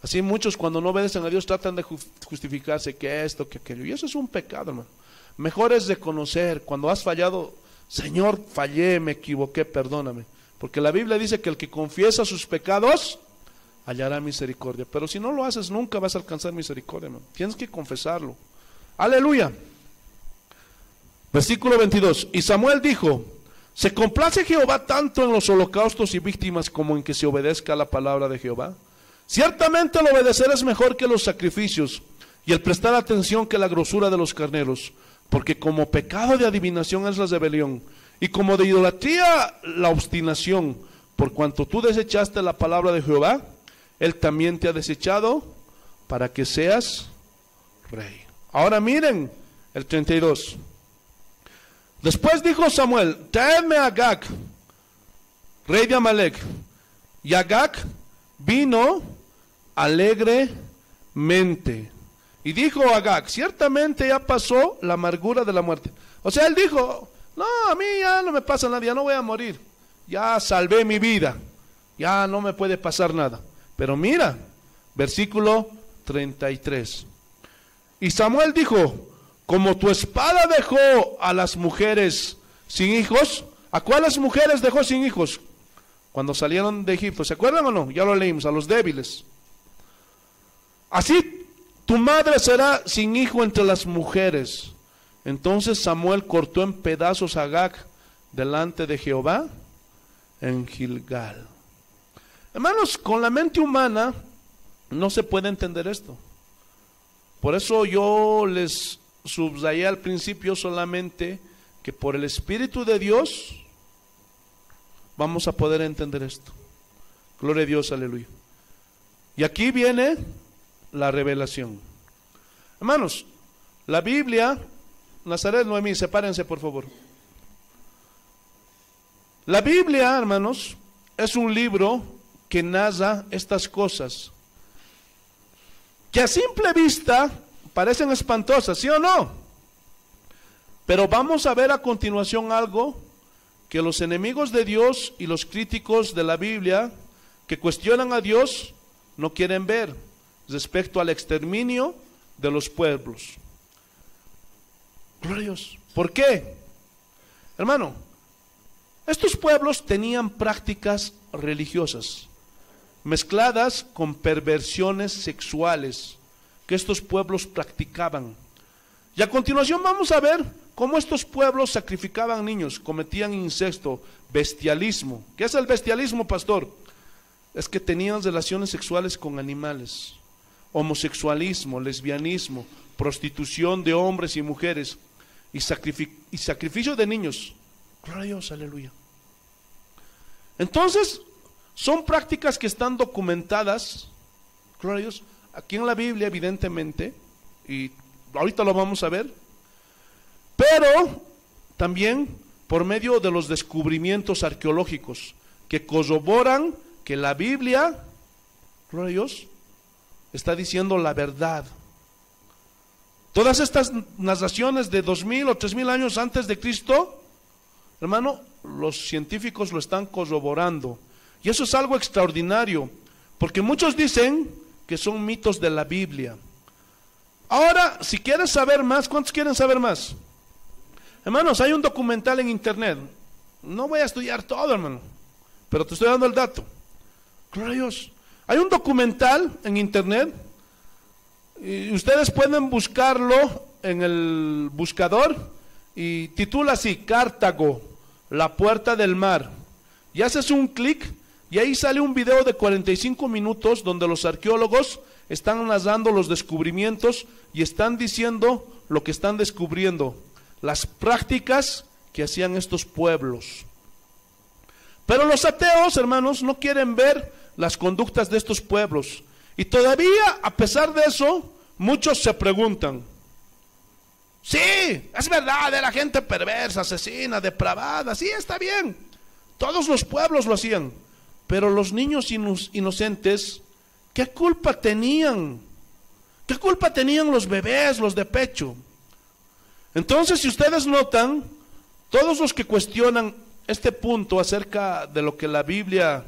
Así muchos, cuando no obedecen a Dios, tratan de justificarse, que esto, que aquello, y eso es un pecado, hermano. Mejor es reconocer cuando has fallado: Señor, fallé, me equivoqué, perdóname. Porque la Biblia dice que el que confiesa sus pecados hallará misericordia. Pero si no lo haces, nunca vas a alcanzar misericordia, hermano. Tienes que confesarlo. Aleluya. Versículo 22. Y Samuel dijo: ¿se complace Jehová tanto en los holocaustos y víctimas como en que se obedezca a la palabra de Jehová? Ciertamente el obedecer es mejor que los sacrificios, y el prestar atención que la grosura de los carneros. Porque como pecado de adivinación es la rebelión, y como de idolatría la obstinación. Por cuanto tú desechaste la palabra de Jehová, Él también te ha desechado para que seas rey. Ahora miren el 32. Después dijo Samuel: traedme a Agag, rey de Amalec. Y Agag vino alegremente. Y dijo Agag: ciertamente ya pasó la amargura de la muerte. O sea, él dijo: no, a mí ya no me pasa nada, ya no voy a morir. Ya salvé mi vida, ya no me puede pasar nada. Pero mira, versículo 33. Y Samuel dijo: como tu espada dejó a las mujeres sin hijos. ¿A cuáles mujeres dejó sin hijos? Cuando salieron de Egipto, ¿se acuerdan o no? Ya lo leímos, a los débiles. Así tu madre será sin hijo entre las mujeres. Entonces Samuel cortó en pedazos a Agag delante de Jehová en Gilgal. Hermanos, con la mente humana no se puede entender esto. Por eso yo les subrayé al principio solamente que por el Espíritu de Dios vamos a poder entender esto. Gloria a Dios, aleluya. Y aquí viene la revelación. Hermanos, la Biblia, Nazaret, Noemí, sepárense por favor. La Biblia, hermanos, es un libro que narra estas cosas que a simple vista parecen espantosas, ¿sí o no? Pero vamos a ver a continuación algo que los enemigos de Dios y los críticos de la Biblia que cuestionan a Dios no quieren ver respecto al exterminio de los pueblos. Gloria a Dios. ¿Por qué? Hermano, estos pueblos tenían prácticas religiosas mezcladas con perversiones sexuales que estos pueblos practicaban. Y a continuación vamos a ver cómo estos pueblos sacrificaban niños, cometían incesto, bestialismo. ¿Qué es el bestialismo, pastor? Es que tenían relaciones sexuales con animales, homosexualismo, lesbianismo, prostitución de hombres y mujeres y sacrificio de niños. Gloria a Dios, aleluya. Entonces, son prácticas que están documentadas, gloria a Dios, aquí en la Biblia evidentemente, y ahorita lo vamos a ver, pero también por medio de los descubrimientos arqueológicos que corroboran que la Biblia, gloria a Dios, está diciendo la verdad. Todas estas narraciones de 2000 o 3000 años antes de Cristo, hermano, los científicos lo están corroborando. Y eso es algo extraordinario, porque muchos dicen que son mitos de la Biblia. Ahora, si quieres saber más, ¿cuántos quieren saber más? Hermanos, hay un documental en internet. No voy a estudiar todo, hermano, pero te estoy dando el dato. Gloria a Dios. Hay un documental en internet y ustedes pueden buscarlo en el buscador y titula así: Cartago, la puerta del mar. Y haces un clic y ahí sale un video de 45 minutos donde los arqueólogos están narrando los descubrimientos y están diciendo lo que están descubriendo, las prácticas que hacían estos pueblos. Pero los ateos, hermanos, no quieren ver las conductas de estos pueblos. Y todavía, a pesar de eso, muchos se preguntan: sí, es verdad, era gente perversa, asesina, depravada, sí, está bien. Todos los pueblos lo hacían. Pero los niños inocentes, ¿qué culpa tenían? ¿Qué culpa tenían los bebés, los de pecho? Entonces, si ustedes notan, todos los que cuestionan este punto acerca de lo que la Biblia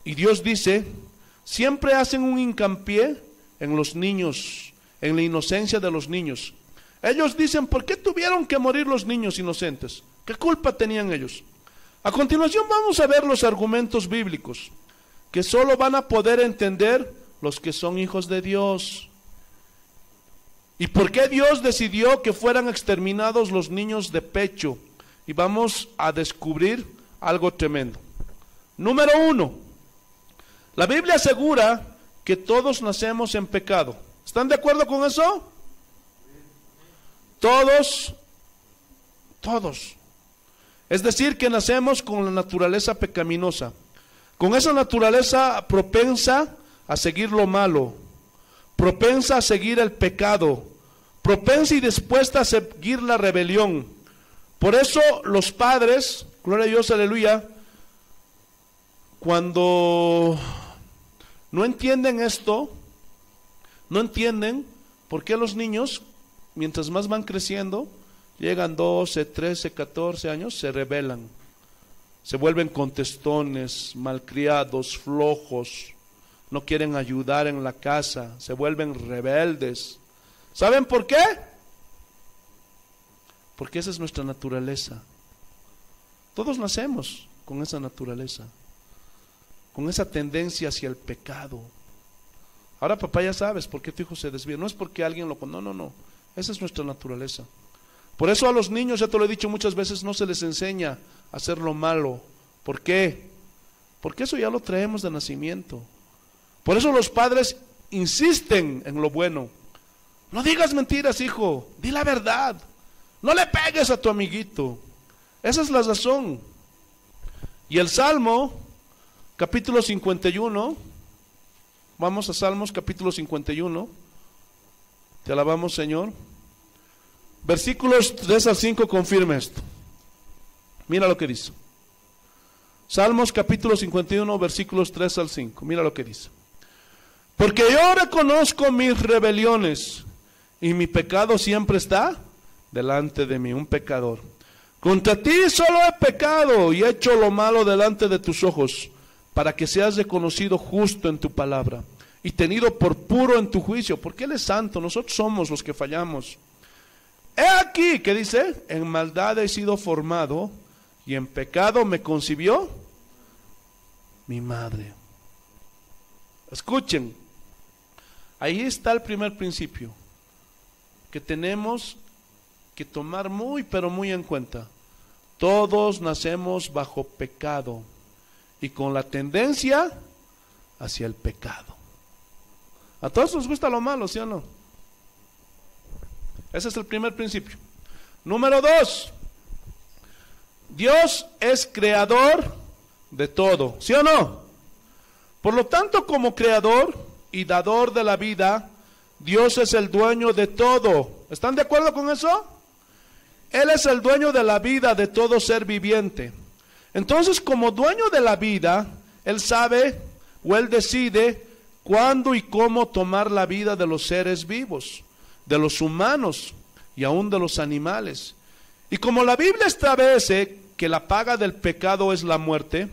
y Dios dice, siempre hacen un hincapié en los niños, en la inocencia de los niños. Ellos dicen: ¿por qué tuvieron que morir los niños inocentes? ¿Qué culpa tenían ellos? A continuación vamos a ver los argumentos bíblicos que solo van a poder entender los que son hijos de Dios. ¿Y por qué Dios decidió que fueran exterminados los niños de pecho? Y vamos a descubrir algo tremendo. Número 1, la Biblia asegura que todos nacemos en pecado. ¿Están de acuerdo con eso? Todos. Es decir, que nacemos con la naturaleza pecaminosa, con esa naturaleza propensa a seguir lo malo, propensa a seguir el pecado, propensa y dispuesta a seguir la rebelión. Por eso los padres, gloria a Dios, aleluya, cuando no entienden esto, no entienden por qué los niños, mientras más van creciendo, llegan 12, 13, 14 años, se rebelan, se vuelven contestones, malcriados, flojos, no quieren ayudar en la casa, se vuelven rebeldes. ¿Saben por qué? Porque esa es nuestra naturaleza. Todos nacemos con esa naturaleza, con esa tendencia hacia el pecado. Ahora, papá, ya sabes por qué tu hijo se desvía. No es porque alguien lo... No. Esa es nuestra naturaleza. Por eso a los niños, ya te lo he dicho muchas veces, no se les enseña a hacer lo malo. ¿Por qué? Porque eso ya lo traemos de nacimiento. Por eso los padres insisten en lo bueno. No digas mentiras, hijo, di la verdad. No le pegues a tu amiguito. Esa es la razón. Y el Salmo, capítulo 51, vamos a Salmos, capítulo 51. Te alabamos, Señor. Versículos 3 al 5 confirma esto. Mira lo que dice. Salmos capítulo 51, versículos 3 al 5. Mira lo que dice. Porque yo reconozco mis rebeliones y mi pecado siempre está delante de mí, un pecador. Contra ti solo he pecado y he hecho lo malo delante de tus ojos, para que seas reconocido justo en tu palabra y tenido por puro en tu juicio, porque Él es santo, nosotros somos los que fallamos. He aquí, ¿qué dice? En maldad he sido formado y en pecado me concibió mi madre. Escuchen, ahí está el primer principio, que tenemos que tomar muy, pero muy en cuenta. Todos nacemos bajo pecado y con la tendencia hacia el pecado. A todos nos gusta lo malo, ¿sí o no? Ese es el primer principio. Número 2. Dios es creador de todo, ¿sí o no? Por lo tanto, como creador y dador de la vida, Dios es el dueño de todo. ¿Están de acuerdo con eso? Él es el dueño de la vida de todo ser viviente. Entonces, como dueño de la vida, Él sabe o Él decide cuándo y cómo tomar la vida de los seres vivos, de los humanos y aún de los animales. Y como la Biblia establece que la paga del pecado es la muerte,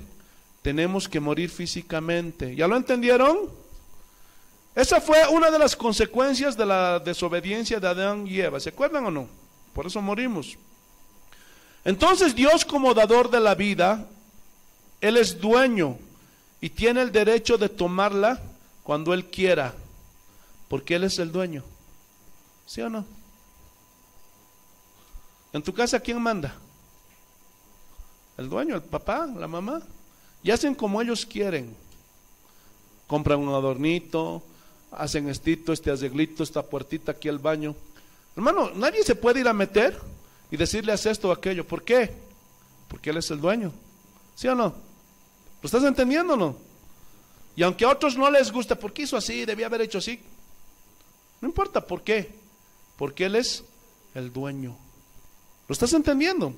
tenemos que morir físicamente. ¿Ya lo entendieron? Esa fue una de las consecuencias de la desobediencia de Adán y Eva. ¿Se acuerdan o no? Por eso morimos. Entonces Dios, como dador de la vida, Él es dueño y tiene el derecho de tomarla cuando Él quiera, porque Él es el dueño. ¿Sí o no? En tu casa, ¿quién manda? El dueño, el papá, la mamá. Y hacen como ellos quieren. Compran un adornito, hacen este arreglito, esta puertita aquí al baño. Hermano, nadie se puede ir a meter y decirle haz esto o aquello. ¿Por qué? Porque Él es el dueño. ¿Sí o no? ¿Lo estás entendiendo o no? Y aunque a otros no les gusta, ¿por qué hizo así? Debía haber hecho así. No importa, ¿por qué? Porque Él es el dueño. ¿Lo estás entendiendo?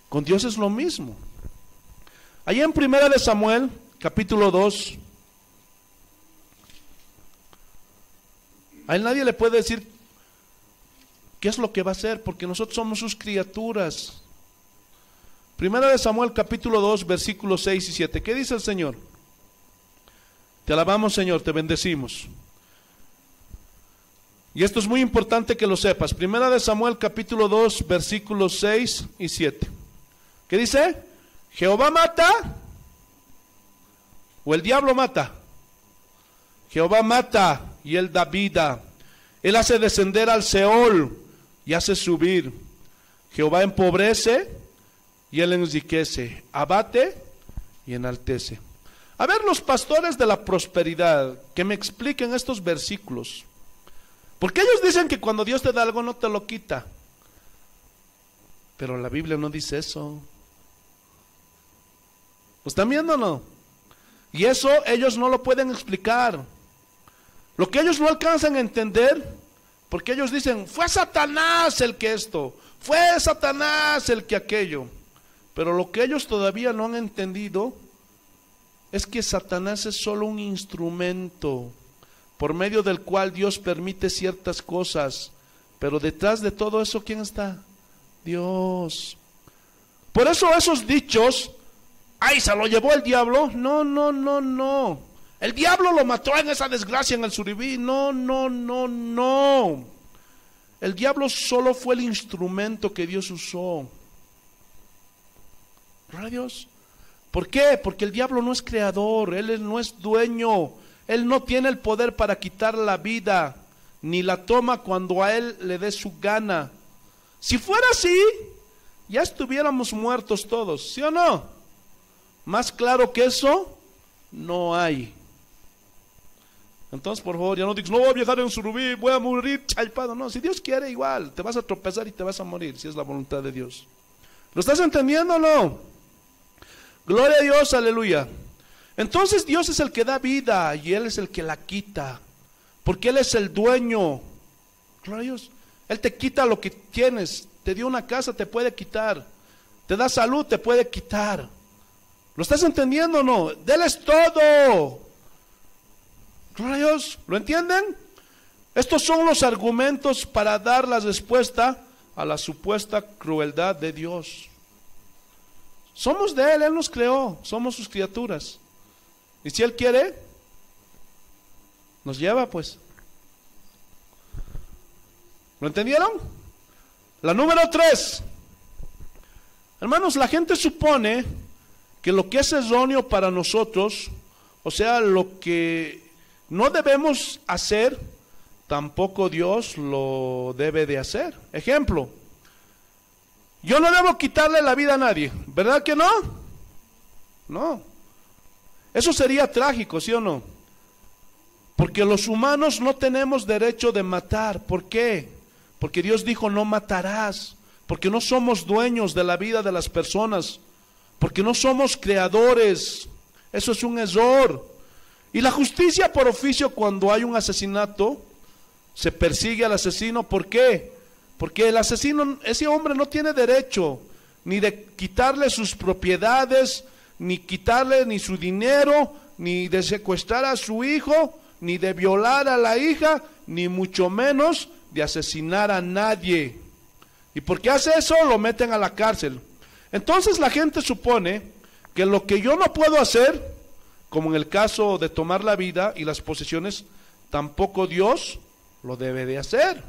Con Dios es lo mismo. Allá en 1 de Samuel, capítulo 2, a Él nadie le puede decir qué es lo que va a hacer, porque nosotros somos sus criaturas. 1 de Samuel, capítulo 2, versículos 6 y 7. ¿Qué dice el Señor? Te alabamos, Señor, te bendecimos. Y esto es muy importante que lo sepas. 1 de Samuel, capítulo 2, versículos 6 y 7. ¿Qué dice? Jehová mata o el diablo mata. Jehová mata y Él da vida. Él hace descender al Seol y hace subir. Jehová empobrece y Él enriquece. Abate y enaltece. A ver, los pastores de la prosperidad, que me expliquen estos versículos. Porque ellos dicen que cuando Dios te da algo no te lo quita. Pero la Biblia no dice eso. ¿Lo están viendo o no? Y eso ellos no lo pueden explicar. Lo que ellos no alcanzan a entender, porque ellos dicen, fue Satanás el que esto, fue Satanás el que aquello. Pero lo que ellos todavía no han entendido es que Satanás es solo un instrumento por medio del cual Dios permite ciertas cosas. Pero detrás de todo eso, ¿quién está? Dios. Por eso esos dichos, ¡ay, se lo llevó el diablo! No, no, no, no. El diablo lo mató en esa desgracia en el Suribí. No, no, no, no. El diablo solo fue el instrumento que Dios usó. Gloria a Dios. ¿Por qué? Porque el diablo no es creador, él no es dueño, él no tiene el poder para quitar la vida, ni la toma cuando a él le dé su gana. Si fuera así, ya estuviéramos muertos todos, ¿sí o no? Más claro que eso, no hay. Entonces, por favor, ya no digas, no voy a viajar en Surubí, voy a morir chaipado. No, si Dios quiere, igual, te vas a tropezar y te vas a morir, si es la voluntad de Dios. ¿Lo estás entendiendo o no? Gloria a Dios, aleluya. Entonces Dios es el que da vida y Él es el que la quita, porque Él es el dueño. Gloria a Dios. Él te quita lo que tienes. Te dio una casa, te puede quitar. Te da salud, te puede quitar. ¿Lo estás entendiendo o no? De Él es todo. Gloria a Dios. ¿Lo entienden? Estos son los argumentos para dar la respuesta a la supuesta crueldad de Dios. Somos de Él, Él nos creó, somos sus criaturas. Y si Él quiere, nos lleva pues. ¿Lo entendieron? La número 3. Hermanos, la gente supone que lo que es erróneo para nosotros, o sea, lo que no debemos hacer, tampoco Dios lo debe de hacer. Ejemplo, Yo no debo quitarle la vida a nadie, ¿verdad que no? No. Eso sería trágico, ¿sí o no? Porque los humanos no tenemos derecho de matar. ¿Por qué? Porque Dios dijo no matarás. Porque no somos dueños de la vida de las personas. Porque no somos creadores. Eso es un error. Y la justicia por oficio, cuando hay un asesinato, se persigue al asesino. ¿Por qué? Porque el asesino, ese hombre no tiene derecho ni de quitarle sus propiedades, ni quitarle ni su dinero, ni de secuestrar a su hijo, ni de violar a la hija, ni mucho menos de asesinar a nadie. Y porque hace eso, lo meten a la cárcel. Entonces la gente supone que lo que yo no puedo hacer, como en el caso de tomar la vida y las posesiones, tampoco Dios lo debe de hacer.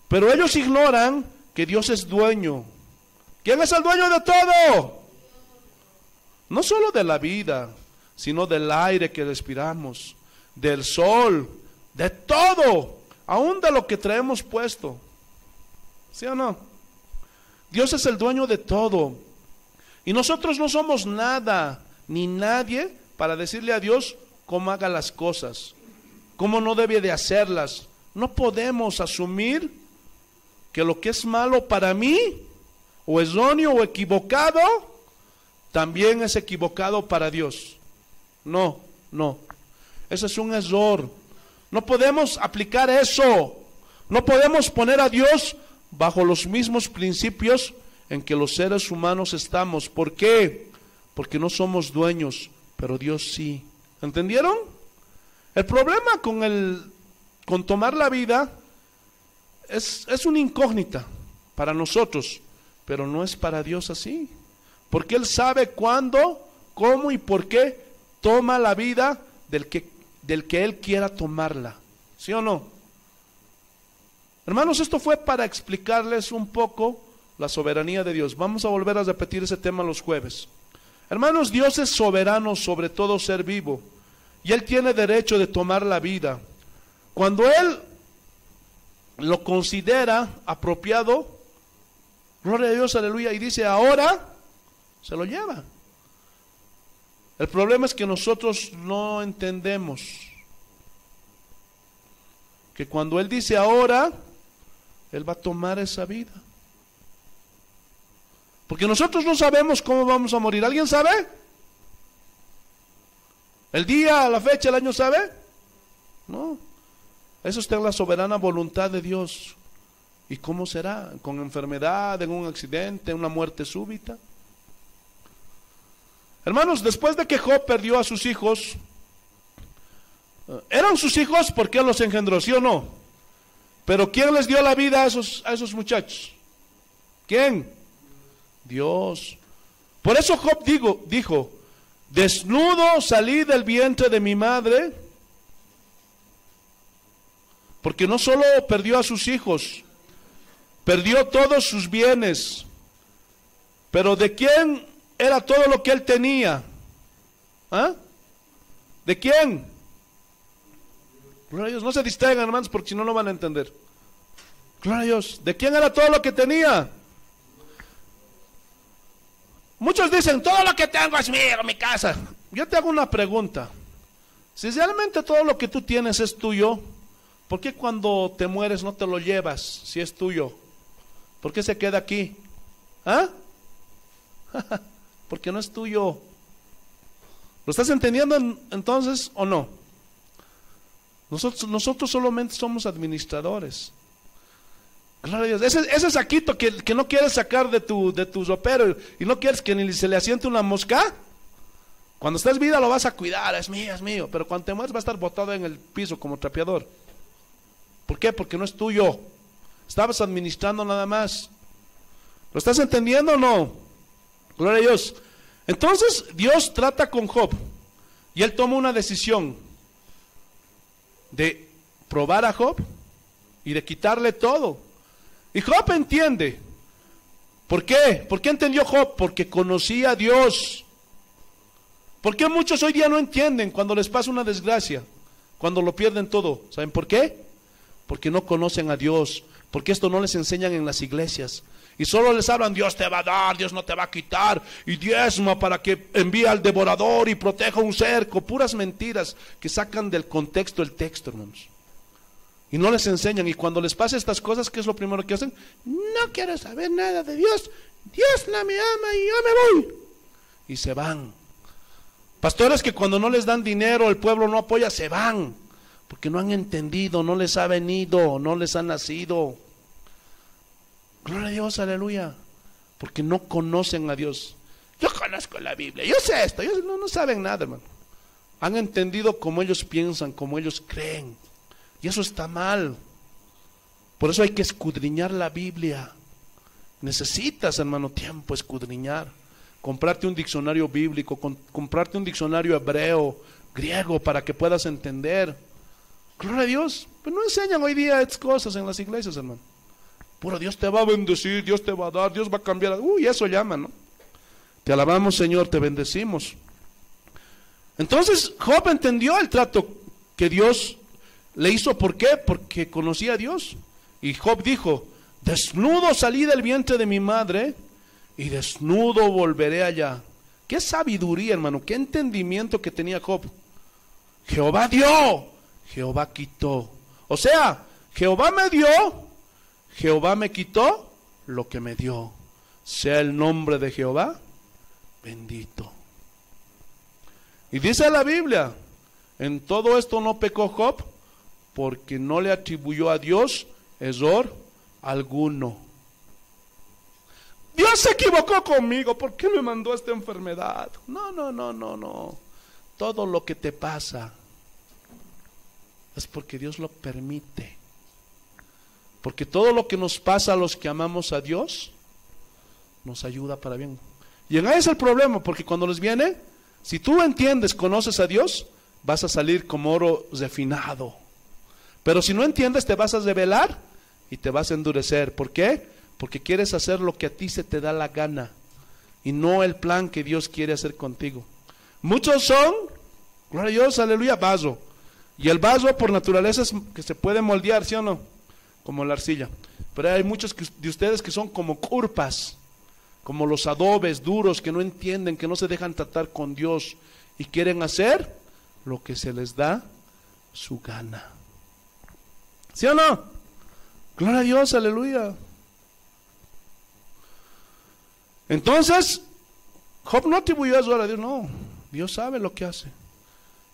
Pero ellos ignoran que Dios es dueño. ¿Quién es el dueño de todo? No solo de la vida, sino del aire que respiramos, del sol, de todo, aún de lo que traemos puesto. ¿Sí o no? Dios es el dueño de todo. Y nosotros no somos nada, ni nadie, para decirle a Dios cómo haga las cosas, cómo no debe de hacerlas. No podemos asumir que lo que es malo para mí, o erróneo o equivocado, también es equivocado para Dios. No, no. Ese es un error. No podemos aplicar eso. No podemos poner a Dios bajo los mismos principios en que los seres humanos estamos. ¿Por qué? Porque no somos dueños, pero Dios sí. ¿Entendieron? El problema con tomar la vida es una incógnita para nosotros, pero no es para Dios así. Porque Él sabe cuándo, cómo y por qué toma la vida del que Él quiera tomarla. ¿Sí o no? Hermanos, esto fue para explicarles un poco la soberanía de Dios. Vamos a volver a repetir ese tema los jueves. Hermanos, Dios es soberano sobre todo ser vivo, y Él tiene derecho de tomar la vida. Cuando Él lo considera apropiado, gloria a Dios, aleluya, y dice ahora, se lo lleva. El problema es que nosotros no entendemos que cuando Él dice ahora, Él va a tomar esa vida. Porque nosotros no sabemos cómo vamos a morir. ¿Alguien sabe? ¿El día, la fecha, el año sabe? No. Eso está en la soberana voluntad de Dios. ¿Y cómo será? ¿Con enfermedad, en un accidente, una muerte súbita? Hermanos, después de que Job perdió a sus hijos, eran sus hijos porque Él los engendró, ¿sí o no? Pero ¿quién les dio la vida a esos muchachos? ¿Quién? Dios. Por eso Job dijo, desnudo salí del vientre de mi madre, porque no solo perdió a sus hijos, perdió todos sus bienes. Pero ¿de quién era todo lo que él tenía? ¿Ah? ¿De quién? Gloria a Dios. No se distraigan, hermanos, porque si no, no van a entender. Gloria a Dios. ¿De quién era todo lo que tenía? Muchos dicen, todo lo que tengo es mío, mi casa. Yo te hago una pregunta. Si realmente todo lo que tú tienes es tuyo, ¿por qué cuando te mueres no te lo llevas si es tuyo? ¿Por qué se queda aquí? ¿Ah? Porque no es tuyo. ¿Lo estás entendiendo entonces o no? Nosotros solamente somos administradores. Claro, Dios. Ese saquito que no quieres sacar de tu ropero y no quieres que ni se le asiente una mosca, cuando estés vida lo vas a cuidar, es mío, pero cuando te mueres va a estar botado en el piso como trapeador. ¿Por qué? Porque no es tuyo. Estabas administrando nada más. ¿Lo estás entendiendo o no? Gloria a Dios. Entonces Dios trata con Job y él toma una decisión de probar a Job y de quitarle todo. Y Job entiende. ¿Por qué? ¿Por qué entendió Job? Porque conocía a Dios. ¿Por qué muchos hoy día no entienden cuando les pasa una desgracia? Cuando lo pierden todo. ¿Saben por qué? Porque no conocen a Dios. Porque esto no les enseñan en las iglesias. Y solo les hablan, Dios te va a dar, Dios no te va a quitar, y diezma para que envíe al devorador y proteja un cerco. Puras mentiras que sacan del contexto el texto, hermanos. Y no les enseñan, y cuando les pasa estas cosas, ¿qué es lo primero que hacen? No quiero saber nada de Dios, Dios no me ama y yo me voy. Y se van. Pastores que cuando no les dan dinero, el pueblo no apoya, se van. Porque no han entendido, no les ha venido, no les ha nacido. Gloria a Dios, aleluya. Porque no conocen a Dios. Yo conozco la Biblia, yo sé esto, ellos no saben nada, hermano. Han entendido como ellos piensan, como ellos creen. Y eso está mal. Por eso hay que escudriñar la Biblia. Necesitas, hermano, tiempo escudriñar. Comprarte un diccionario bíblico, comprarte un diccionario hebreo, griego, para que puedas entender. Gloria a Dios. Pero no enseñan hoy día estas cosas en las iglesias, hermano. Puro Dios te va a bendecir, Dios te va a dar, Dios va a cambiar. Uy, eso llama, ¿no? Te alabamos, Señor, te bendecimos. Entonces Job entendió el trato que Dios le hizo. ¿Por qué? Porque conocía a Dios. Y Job dijo, desnudo salí del vientre de mi madre y desnudo volveré allá. Qué sabiduría, hermano, qué entendimiento que tenía Job. Jehová dio, Jehová quitó. O sea, Jehová me dio, Jehová me quitó lo que me dio. Sea el nombre de Jehová bendito. Y dice la Biblia, en todo esto no pecó Job, porque no le atribuyó a Dios error alguno. Dios se equivocó conmigo, ¿por qué me mandó esta enfermedad? No. Todo lo que te pasa es porque Dios lo permite. Porque todo lo que nos pasa a los que amamos a Dios nos ayuda para bien. Y en ahí es el problema, porque cuando les viene, si tú entiendes, conoces a Dios, vas a salir como oro refinado. Pero si no entiendes, te vas a rebelar y te vas a endurecer. ¿Por qué? Porque quieres hacer lo que a ti se te da la gana y no el plan que Dios quiere hacer contigo. Muchos son, gloria a Dios, aleluya, vaso. Y el vaso por naturaleza es que se puede moldear, ¿sí o no? Como la arcilla. Pero hay muchos de ustedes que son como curpas, como los adobes duros que no entienden, que no se dejan tratar con Dios y quieren hacer lo que se les da su gana. ¿Sí o no? Gloria a Dios, aleluya. Entonces, Job no atribuyó eso a Dios, no. Dios sabe lo que hace.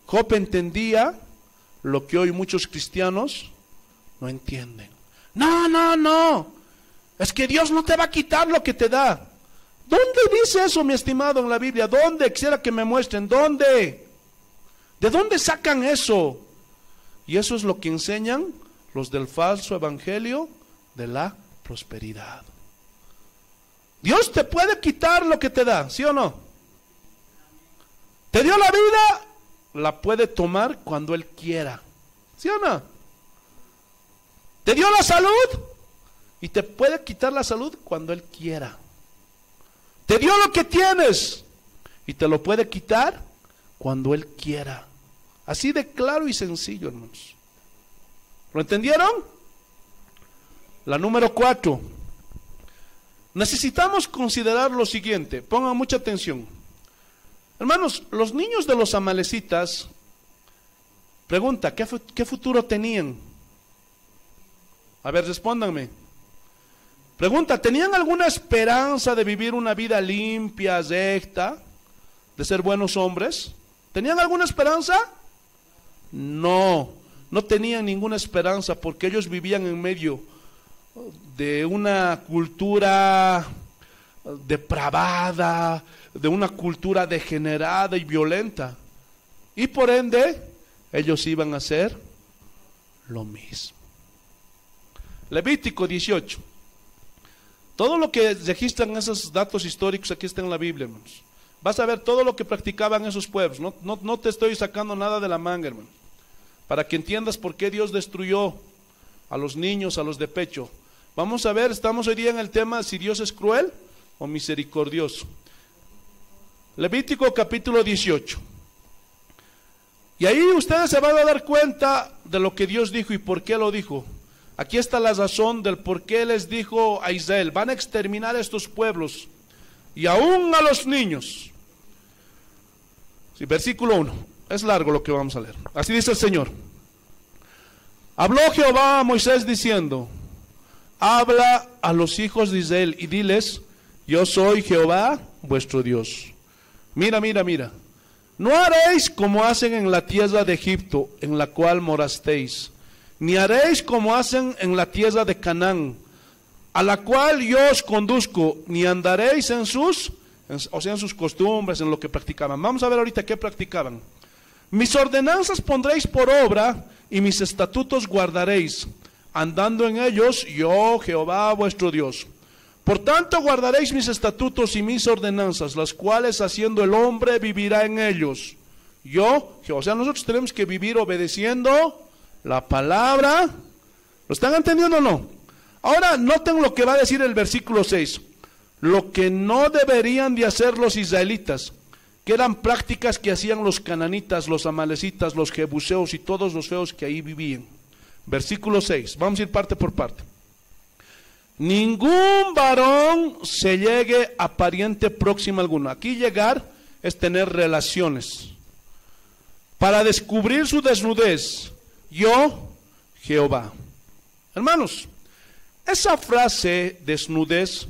Job entendía lo que hoy muchos cristianos no entienden. No. Es que Dios no te va a quitar lo que te da. ¿Dónde dice eso, mi estimado, en la Biblia? ¿Dónde? Quisiera que me muestren. ¿Dónde? ¿De dónde sacan eso? Y eso es lo que enseñan los del falso evangelio de la prosperidad. Dios te puede quitar lo que te da, ¿sí o no? Te dio la vida, la puede tomar cuando Él quiera, ¿sí o no? Te dio la salud y te puede quitar la salud cuando Él quiera. Te dio lo que tienes y te lo puede quitar cuando Él quiera. Así de claro y sencillo, hermanos. ¿Lo entendieron? La número 4. Necesitamos considerar lo siguiente. Pongan mucha atención. Hermanos, los niños de los amalecitas, pregunta, ¿qué futuro tenían? A ver, respóndanme. Pregunta, ¿tenían alguna esperanza de vivir una vida limpia, recta, de ser buenos hombres? ¿Tenían alguna esperanza? No tenían ninguna esperanza, porque ellos vivían en medio de una cultura depravada, de una cultura degenerada y violenta. Y por ende, ellos iban a hacer lo mismo. Levítico 18. Todo lo que registran esos datos históricos aquí está en la Biblia, hermanos. Vas a ver todo lo que practicaban esos pueblos. No te estoy sacando nada de la manga, hermano. Para que entiendas por qué Dios destruyó a los niños, a los de pecho. Vamos a ver, estamos hoy día en el tema si Dios es cruel o misericordioso. Levítico capítulo 18. Y ahí ustedes se van a dar cuenta de lo que Dios dijo y por qué lo dijo. Aquí está la razón del por qué les dijo a Israel, van a exterminar a estos pueblos y aún a los niños. Sí, versículo 1, es largo lo que vamos a leer. Así dice el Señor. Habló Jehová a Moisés diciendo, habla a los hijos de Israel y diles, yo soy Jehová vuestro Dios. Mira, mira, mira. No haréis como hacen en la tierra de Egipto, en la cual morasteis, ni haréis como hacen en la tierra de Canaán, a la cual yo os conduzco, ni andaréis en sus costumbres, en lo que practicaban. Vamos a ver ahorita qué practicaban. Mis ordenanzas pondréis por obra, y mis estatutos guardaréis, andando en ellos yo, Jehová vuestro Dios. Por tanto guardaréis mis estatutos y mis ordenanzas, las cuales haciendo el hombre vivirá en ellos. Yo, o sea, nosotros tenemos que vivir obedeciendo la palabra. ¿Lo están entendiendo o no? Ahora noten lo que va a decir el versículo 6. Lo que no deberían de hacer los israelitas, que eran prácticas que hacían los cananitas, los amalecitas, los jebuseos y todos los feos que ahí vivían. Versículo 6, vamos a ir parte por parte. Ningún varón se llegue a pariente próximo alguno. Aquí llegar es tener relaciones. Para descubrir su desnudez, yo, Jehová. Hermanos, esa frase desnudez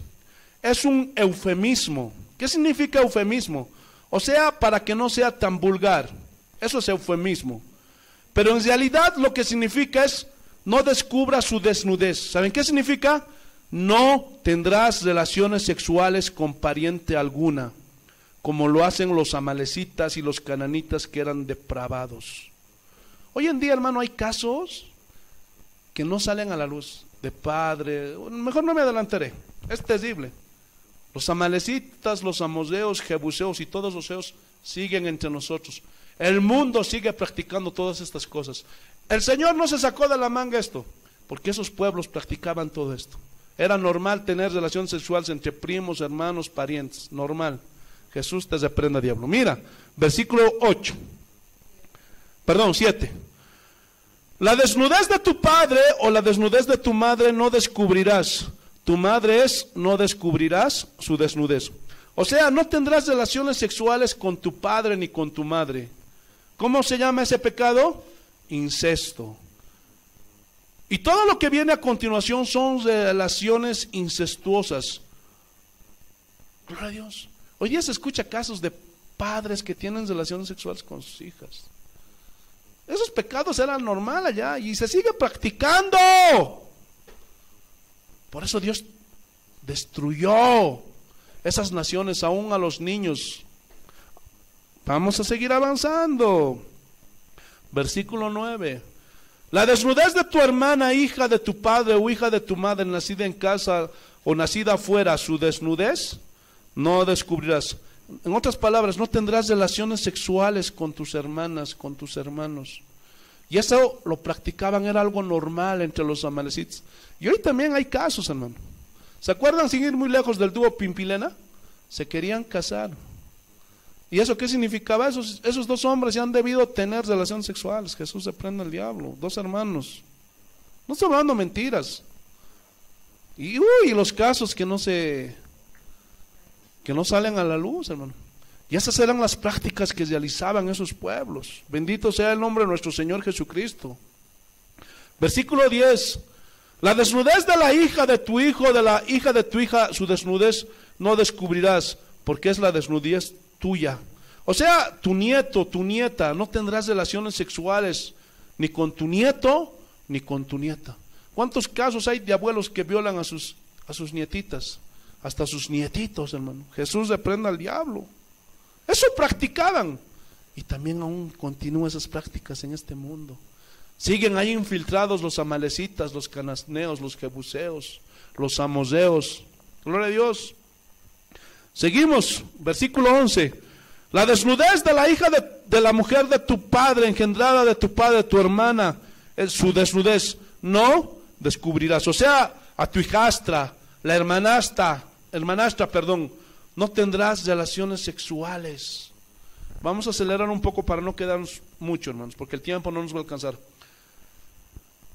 es un eufemismo. ¿Qué significa eufemismo? O sea, para que no sea tan vulgar. Eso es eufemismo. Pero en realidad lo que significa es no descubra su desnudez. ¿Saben qué significa? No tendrás relaciones sexuales con pariente alguna, como lo hacen los amalecitas y los cananitas que eran depravados. Hoy en día, hermano, hay casos que no salen a la luz de padre. Mejor no me adelantaré, es terrible. Los amalecitas, los amoseos, jebuseos y todos los feos siguen entre nosotros. El mundo sigue practicando todas estas cosas. El Señor no se sacó de la manga esto, porque esos pueblos practicaban todo esto. Era normal tener relaciones sexuales entre primos, hermanos, parientes, normal. Jesús te reprenda, diablo. Mira, versículo 7. La desnudez de tu padre o la desnudez de tu madre no descubrirás. Tu madre no descubrirás su desnudez. O sea, no tendrás relaciones sexuales con tu padre ni con tu madre. ¿Cómo se llama ese pecado? Incesto. Y todo lo que viene a continuación son relaciones incestuosas. Gloria a Dios. Hoy día se escucha casos de padres que tienen relaciones sexuales con sus hijas. Esos pecados eran normal allá y se sigue practicando. Por eso Dios destruyó esas naciones, aún a los niños. Vamos a seguir avanzando. Versículo 9. La desnudez de tu hermana, hija de tu padre o hija de tu madre, nacida en casa o nacida afuera, su desnudez no descubrirás. En otras palabras, no tendrás relaciones sexuales con tus hermanas, con tus hermanos. Y eso lo practicaban, era algo normal entre los amalecitas. Y hoy también hay casos, hermano. ¿Se acuerdan, sin ir muy lejos, del dúo Pimpilena? Se querían casar. ¿Y eso qué significaba? Esos dos hombres ya han debido tener relaciones sexuales. Jesús reprenda al diablo. Dos hermanos. No estoy hablando mentiras. Y los casos que no salen a la luz, hermano. Y esas eran las prácticas que realizaban esos pueblos. Bendito sea el nombre de nuestro Señor Jesucristo. Versículo 10. La desnudez de la hija de tu hijo, de la hija de tu hija, su desnudez no descubrirás, porque es la desnudez tuya. O sea, tu nieto, tu nieta, no tendrás relaciones sexuales ni con tu nieto ni con tu nieta. ¿Cuántos casos hay de abuelos que violan a sus nietitas? Hasta sus nietitos, hermano. Jesús reprenda al diablo. Eso practicaban. Y también aún continúan esas prácticas en este mundo. Siguen ahí infiltrados los amalecitas, los cananeos, los jebuseos, los amoseos. Gloria a Dios. Seguimos, versículo 11. La desnudez de la hija de la mujer de tu padre, engendrada de tu padre, de tu hermana, su desnudez no descubrirás. O sea, a tu hijastra, la hermanastra, no tendrás relaciones sexuales. Vamos a acelerar un poco para no quedarnos mucho, hermanos, porque el tiempo no nos va a alcanzar.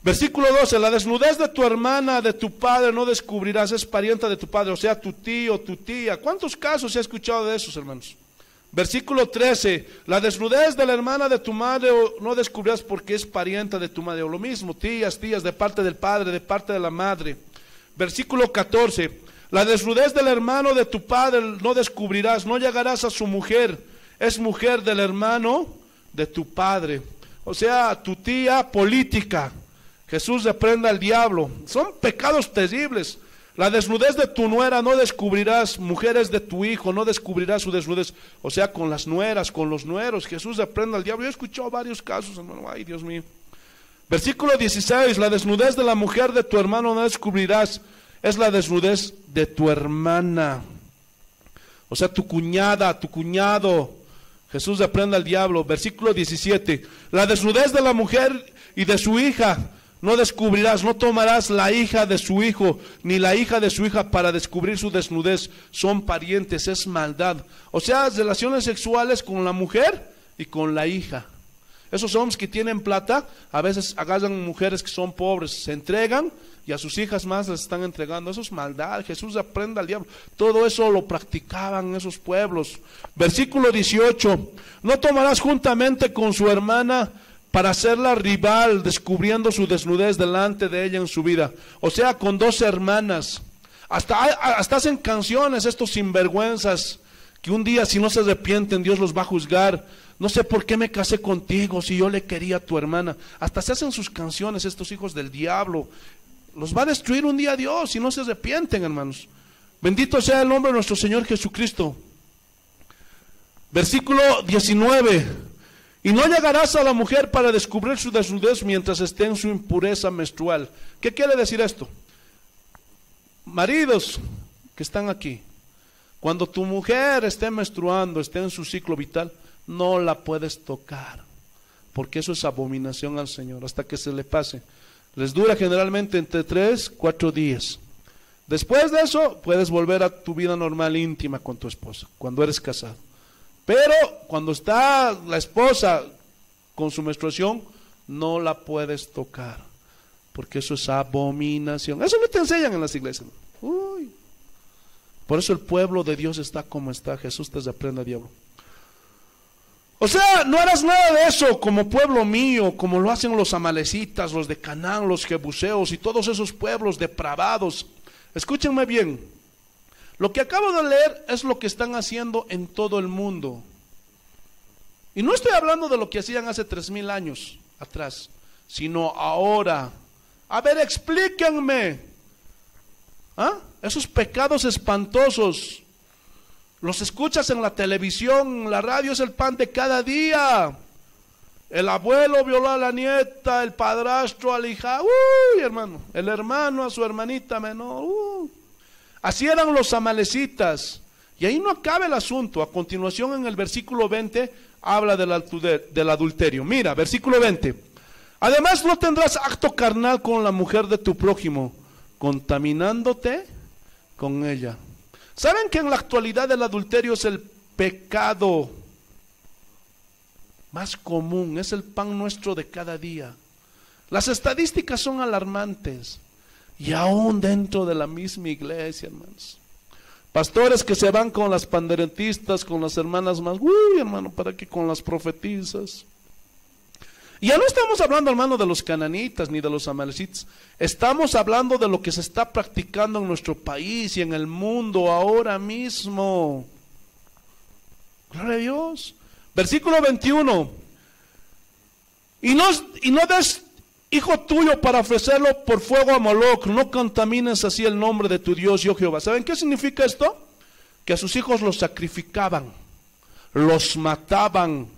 Versículo 12, la desnudez de tu hermana, de tu padre no descubrirás, es parienta de tu padre, o sea, tu tío, tu tía. ¿Cuántos casos se ha escuchado de esos, hermanos? Versículo 13, la desnudez de la hermana de tu madre no descubrirás porque es parienta de tu madre, o lo mismo, tías, de parte del padre, de parte de la madre. Versículo 14, la desnudez del hermano de tu padre no descubrirás, no llegarás a su mujer, es mujer del hermano de tu padre, o sea, tu tía política. Jesús reprenda al diablo. Son pecados terribles. La desnudez de tu nuera no descubrirás, mujeres de tu hijo no descubrirás su desnudez, o sea, con las nueras, con los nueros. Jesús reprenda al diablo. Yo he escuchado varios casos, hermano. Ay, Dios mío. Versículo 16, la desnudez de la mujer de tu hermano no descubrirás, es la desnudez de tu hermana, o sea, tu cuñada, tu cuñado. Jesús reprenda al diablo. Versículo 17, la desnudez de la mujer y de su hija no descubrirás, no tomarás la hija de su hijo, ni la hija de su hija para descubrir su desnudez. Son parientes, es maldad. O sea, relaciones sexuales con la mujer y con la hija. Esos hombres que tienen plata, a veces agarran mujeres que son pobres, se entregan y a sus hijas más les están entregando. Eso es maldad. Jesús reprenda al diablo. Todo eso lo practicaban esos pueblos. Versículo 18, no tomarás juntamente con su hermana para hacerla rival, descubriendo su desnudez delante de ella en su vida. O sea, con dos hermanas. Hasta hacen canciones estos sinvergüenzas, que un día si no se arrepienten Dios los va a juzgar. No sé por qué me casé contigo si yo le quería a tu hermana. Hasta se hacen sus canciones estos hijos del diablo. Los va a destruir un día Dios si no se arrepienten, hermanos. Bendito sea el nombre de nuestro Señor Jesucristo. Versículo 19. Y no llegarás a la mujer para descubrir su desnudez mientras esté en su impureza menstrual. ¿Qué quiere decir esto? Maridos que están aquí, cuando tu mujer esté menstruando, esté en su ciclo vital, no la puedes tocar, porque eso es abominación al Señor, hasta que se le pase. Les dura generalmente entre 3-4 días. Después de eso, puedes volver a tu vida normal íntima con tu esposa, cuando eres casado. Pero cuando está la esposa con su menstruación, no la puedes tocar, porque eso es abominación. Eso no te enseñan en las iglesias. Uy. Por eso el pueblo de Dios está como está. Jesús te reprenda, diablo. O sea, no harás nada de eso como pueblo mío, como lo hacen los amalecitas, los de Canaán, los jebuseos y todos esos pueblos depravados. Escúchenme bien. Lo que acabo de leer es lo que están haciendo en todo el mundo. Y no estoy hablando de lo que hacían hace 3000 años atrás, sino ahora. A ver, explíquenme. ¿Ah? Esos pecados espantosos. Los escuchas en la televisión, en la radio, es el pan de cada día. El abuelo violó a la nieta, el padrastro a la hija. Uy, hermano. El hermano a su hermanita menor. Así eran los amalecitas. Y ahí no acaba el asunto. A continuación, en el versículo 20, habla del adulterio. Mira, versículo 20. Además, no tendrás acto carnal con la mujer de tu prójimo, contaminándote con ella. ¿Saben que en la actualidad el adulterio es el pecado más común? Es el pan nuestro de cada día. Las estadísticas son alarmantes. Y aún dentro de la misma iglesia, hermanos. Pastores que se van con las panderetistas, con las hermanas más, uy, hermano, ¿para qué con las profetisas? Y ya no estamos hablando, hermano, de los cananitas ni de los amalecitas. Estamos hablando de lo que se está practicando en nuestro país y en el mundo ahora mismo. Gloria a Dios. Versículo 21. Y no des hijo tuyo para ofrecerlo por fuego a Moloc, no contamines así el nombre de tu Dios, yo Jehová. ¿Saben qué significa esto? Que a sus hijos los sacrificaban, los mataban.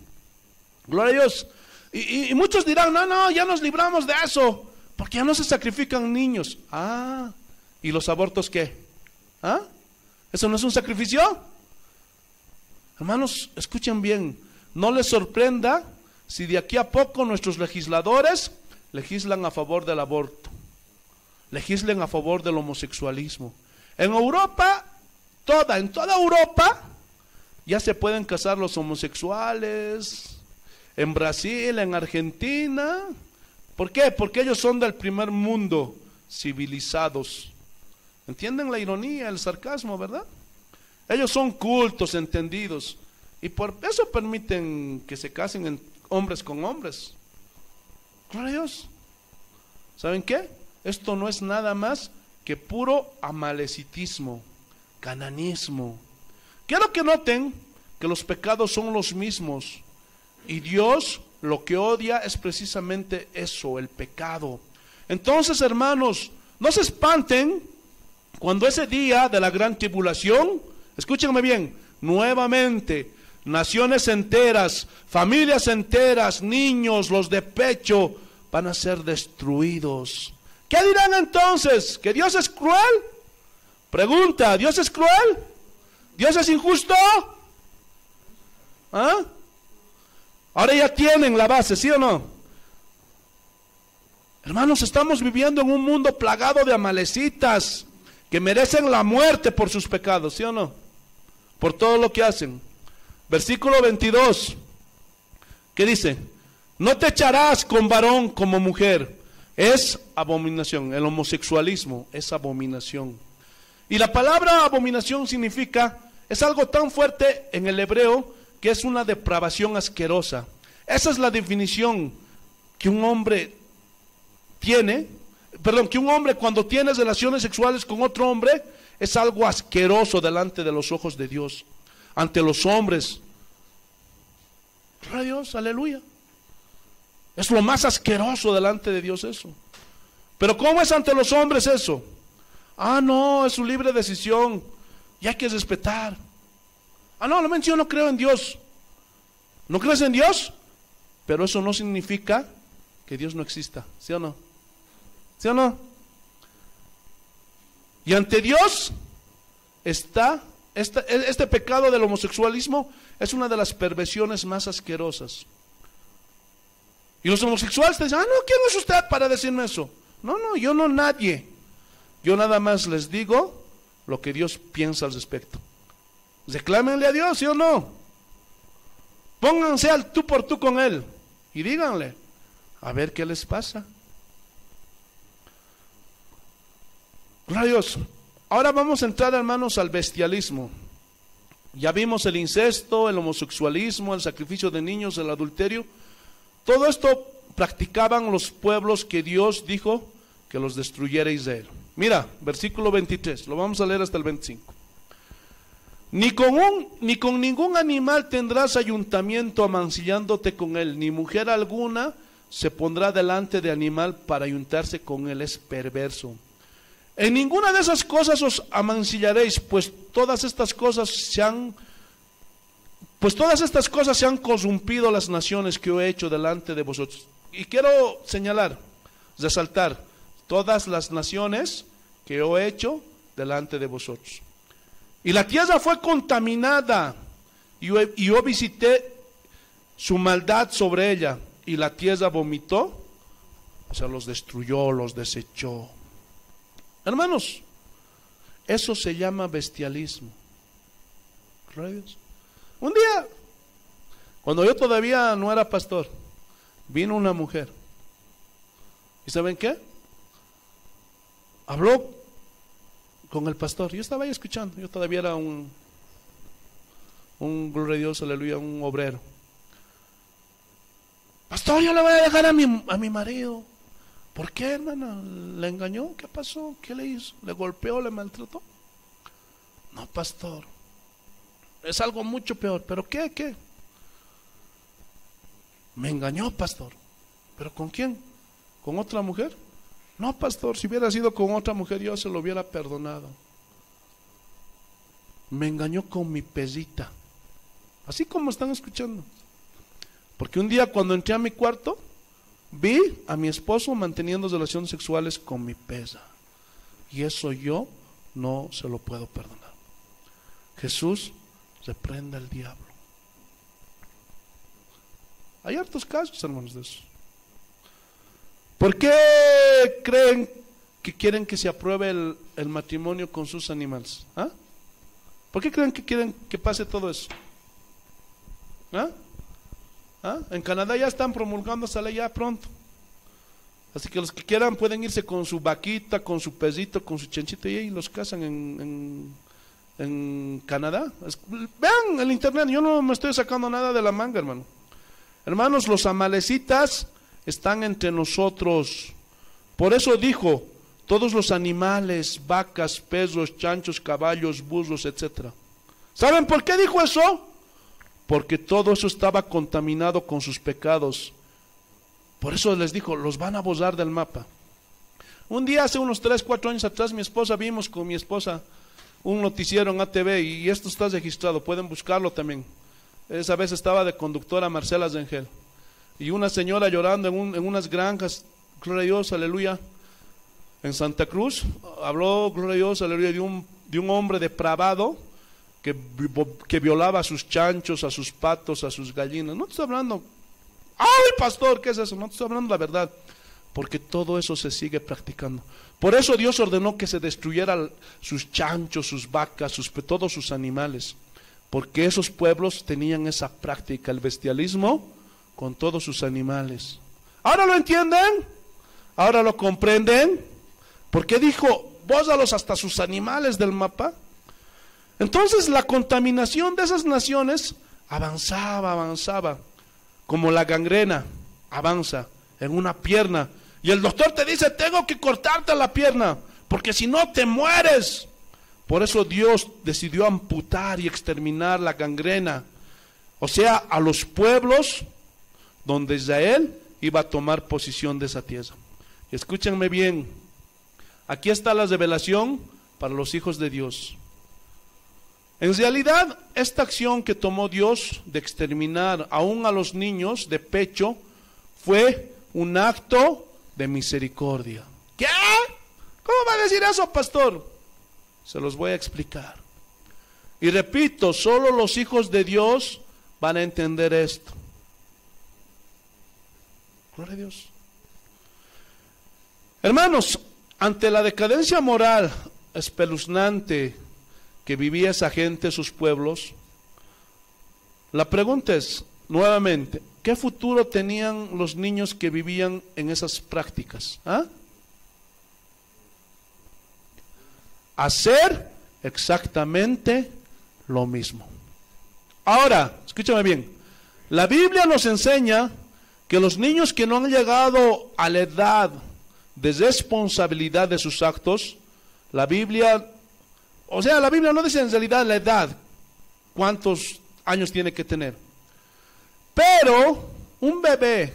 Gloria a Dios. Y muchos dirán, no, ya nos libramos de eso, porque ya no se sacrifican niños. Ah, ¿y los abortos qué? ¿Ah? ¿Eso no es un sacrificio? Hermanos, escuchen bien, no les sorprenda si de aquí a poco nuestros legisladores legislan a favor del aborto, legislen a favor del homosexualismo. En Europa, en toda Europa, ya se pueden casar los homosexuales. En Brasil, en Argentina, ¿Por qué? Porque ellos son del primer mundo, civilizados. ¿Entienden la ironía, el sarcasmo, verdad? Ellos son cultos, entendidos, y por eso permiten que se casen hombres con hombres. Gloria a Dios. ¿Saben qué? Esto no es nada más que puro amalecitismo, cananismo. Quiero que noten que los pecados son los mismos, y Dios lo que odia es precisamente eso, el pecado. Entonces, hermanos, no se espanten cuando ese día de la gran tribulación, escúchenme bien, nuevamente, naciones enteras, familias enteras, niños, los de pecho, van a ser destruidos. ¿Qué dirán entonces? ¿Que Dios es cruel? Pregunta, ¿Dios es cruel? ¿Dios es injusto? ¿Ah? Ahora ya tienen la base, ¿sí o no? Hermanos, estamos viviendo en un mundo plagado de amalecitas que merecen la muerte por sus pecados, ¿sí o no? Por todo lo que hacen. Versículo 22. ¿Qué dice? No te echarás con varón como mujer. Es abominación. El homosexualismo es abominación. Y la palabra abominación significa, es algo tan fuerte en el hebreo que es una depravación asquerosa. Esa es la definición que un hombre tiene, que un hombre cuando tiene relaciones sexuales con otro hombre, es algo asqueroso delante de los ojos de Dios, ante los hombres. Gloria a Dios, aleluya. Es lo más asqueroso delante de Dios eso. Pero ¿cómo es ante los hombres eso? Ah, no, es su libre decisión y hay que respetar. Ah, no, yo no creo en Dios. ¿No crees en Dios? Pero eso no significa que Dios no exista, ¿sí o no? ¿Sí o no? Y ante Dios está este pecado del homosexualismo, es una de las perversiones más asquerosas. Y los homosexuales te dicen, ah, no, ¿quién es usted para decirme eso? No, yo no nadie. Yo nada más les digo lo que Dios piensa al respecto. Reclámenle a Dios, ¿sí o no? Pónganse al tú por tú con Él y díganle, a ver qué les pasa. Gloria a Dios. Ahora vamos a entrar, hermanos, al bestialismo. Ya vimos el incesto, el homosexualismo, el sacrificio de niños, el adulterio. Todo esto practicaban los pueblos que Dios dijo que los destruyera Israel. Mira, versículo 23, lo vamos a leer hasta el 25. Ni con ningún animal tendrás ayuntamiento amancillándote con él, ni mujer alguna se pondrá delante de animal para ayuntarse con él, es perverso. En ninguna de esas cosas os amancillaréis, pues todas estas cosas se han corrompido las naciones que yo he hecho delante de vosotros. Y quiero señalar, resaltar, todas las naciones que yo he hecho delante de vosotros. Y la tierra fue contaminada, y yo visité su maldad sobre ella, y la tierra vomitó, o sea, los destruyó, los desechó. Hermanos, eso se llama bestialismo. Un día, cuando yo todavía no era pastor, vino una mujer. ¿Y saben qué? Habló con el pastor. Yo estaba ahí escuchando. Yo todavía era un gloria a Dios, aleluya, un obrero. Pastor, yo le voy a dejar a mi marido. ¿Por qué, hermana? ¿Le engañó? ¿Qué pasó? ¿Qué le hizo? ¿Le golpeó? ¿Le maltrató? No, pastor. Es algo mucho peor. ¿Pero qué? Me engañó, pastor. ¿Pero con quién? ¿Con otra mujer? No, pastor, si hubiera sido con otra mujer yo se lo hubiera perdonado. Me engañó con mi pesita. Así como están escuchando. Porque un día cuando entré a mi cuarto, vi a mi esposo manteniendo relaciones sexuales con mi pesa. Y eso yo no se lo puedo perdonar. Jesús reprenda al diablo. Hay hartos casos, hermanos, de eso. ¿Por qué creen que quieren que se apruebe el matrimonio con sus animales? ¿Ah? ¿Por qué creen que quieren que pase todo eso? ¿Ah? ¿Ah? En Canadá ya están promulgando esa ley ya pronto. Así que los que quieran pueden irse con su vaquita, con su pesito, con su chanchito y ahí los cazan en Canadá. Vean el internet, yo no me estoy sacando nada de la manga, hermano. Hermanos, los amalecitas están entre nosotros. Por eso dijo, todos los animales, vacas, perros, chanchos, caballos, burros, etcétera. ¿Saben por qué dijo eso? Porque todo eso estaba contaminado con sus pecados. Por eso les dijo, los van a borrar del mapa. Un día, hace unos 3, 4 años atrás, vimos con mi esposa un noticiero en ATV y esto está registrado, pueden buscarlo también. Esa vez estaba de conductora Marcela Zengel y una señora llorando en unas granjas, gloria a Dios, aleluya, en Santa Cruz. Habló, gloria a Dios, aleluya, de un hombre depravado que violaba a sus chanchos, a sus patos, a sus gallinas. No te estoy hablando, ¡ay, pastor! ¿Qué es eso? No te estoy hablando la verdad, porque todo eso se sigue practicando. Por eso Dios ordenó que se destruyeran sus chanchos, sus vacas, todos sus animales, porque esos pueblos tenían esa práctica, el bestialismo con todos sus animales. ¿Ahora lo entienden? ¿Ahora lo comprenden? ¿Por qué dijo, bórralos hasta sus animales del mapa? Entonces la contaminación de esas naciones avanzaba, como la gangrena avanza en una pierna. Y el doctor te dice, tengo que cortarte la pierna, porque si no te mueres. Por eso Dios decidió amputar y exterminar la gangrena, o sea, a los pueblos donde Israel iba a tomar posesión de esa tierra. Y escúchenme bien, aquí está la revelación para los hijos de Dios. En realidad, esta acción que tomó Dios de exterminar aún a los niños de pecho fue un acto de misericordia. ¿Qué? ¿Cómo va a decir eso, pastor? Se los voy a explicar. Y repito, solo los hijos de Dios van a entender esto. Gloria a Dios. Hermanos, ante la decadencia moral espeluznante que vivía esa gente, sus pueblos, la pregunta es, nuevamente, ¿qué futuro tenían los niños que vivían en esas prácticas? ¿Ah? Hacer exactamente lo mismo. Ahora, escúchame bien, la Biblia nos enseña que los niños que no han llegado a la edad de responsabilidad de sus actos, la Biblia no dice en realidad la edad, cuántos años tiene que tener. Pero un bebé,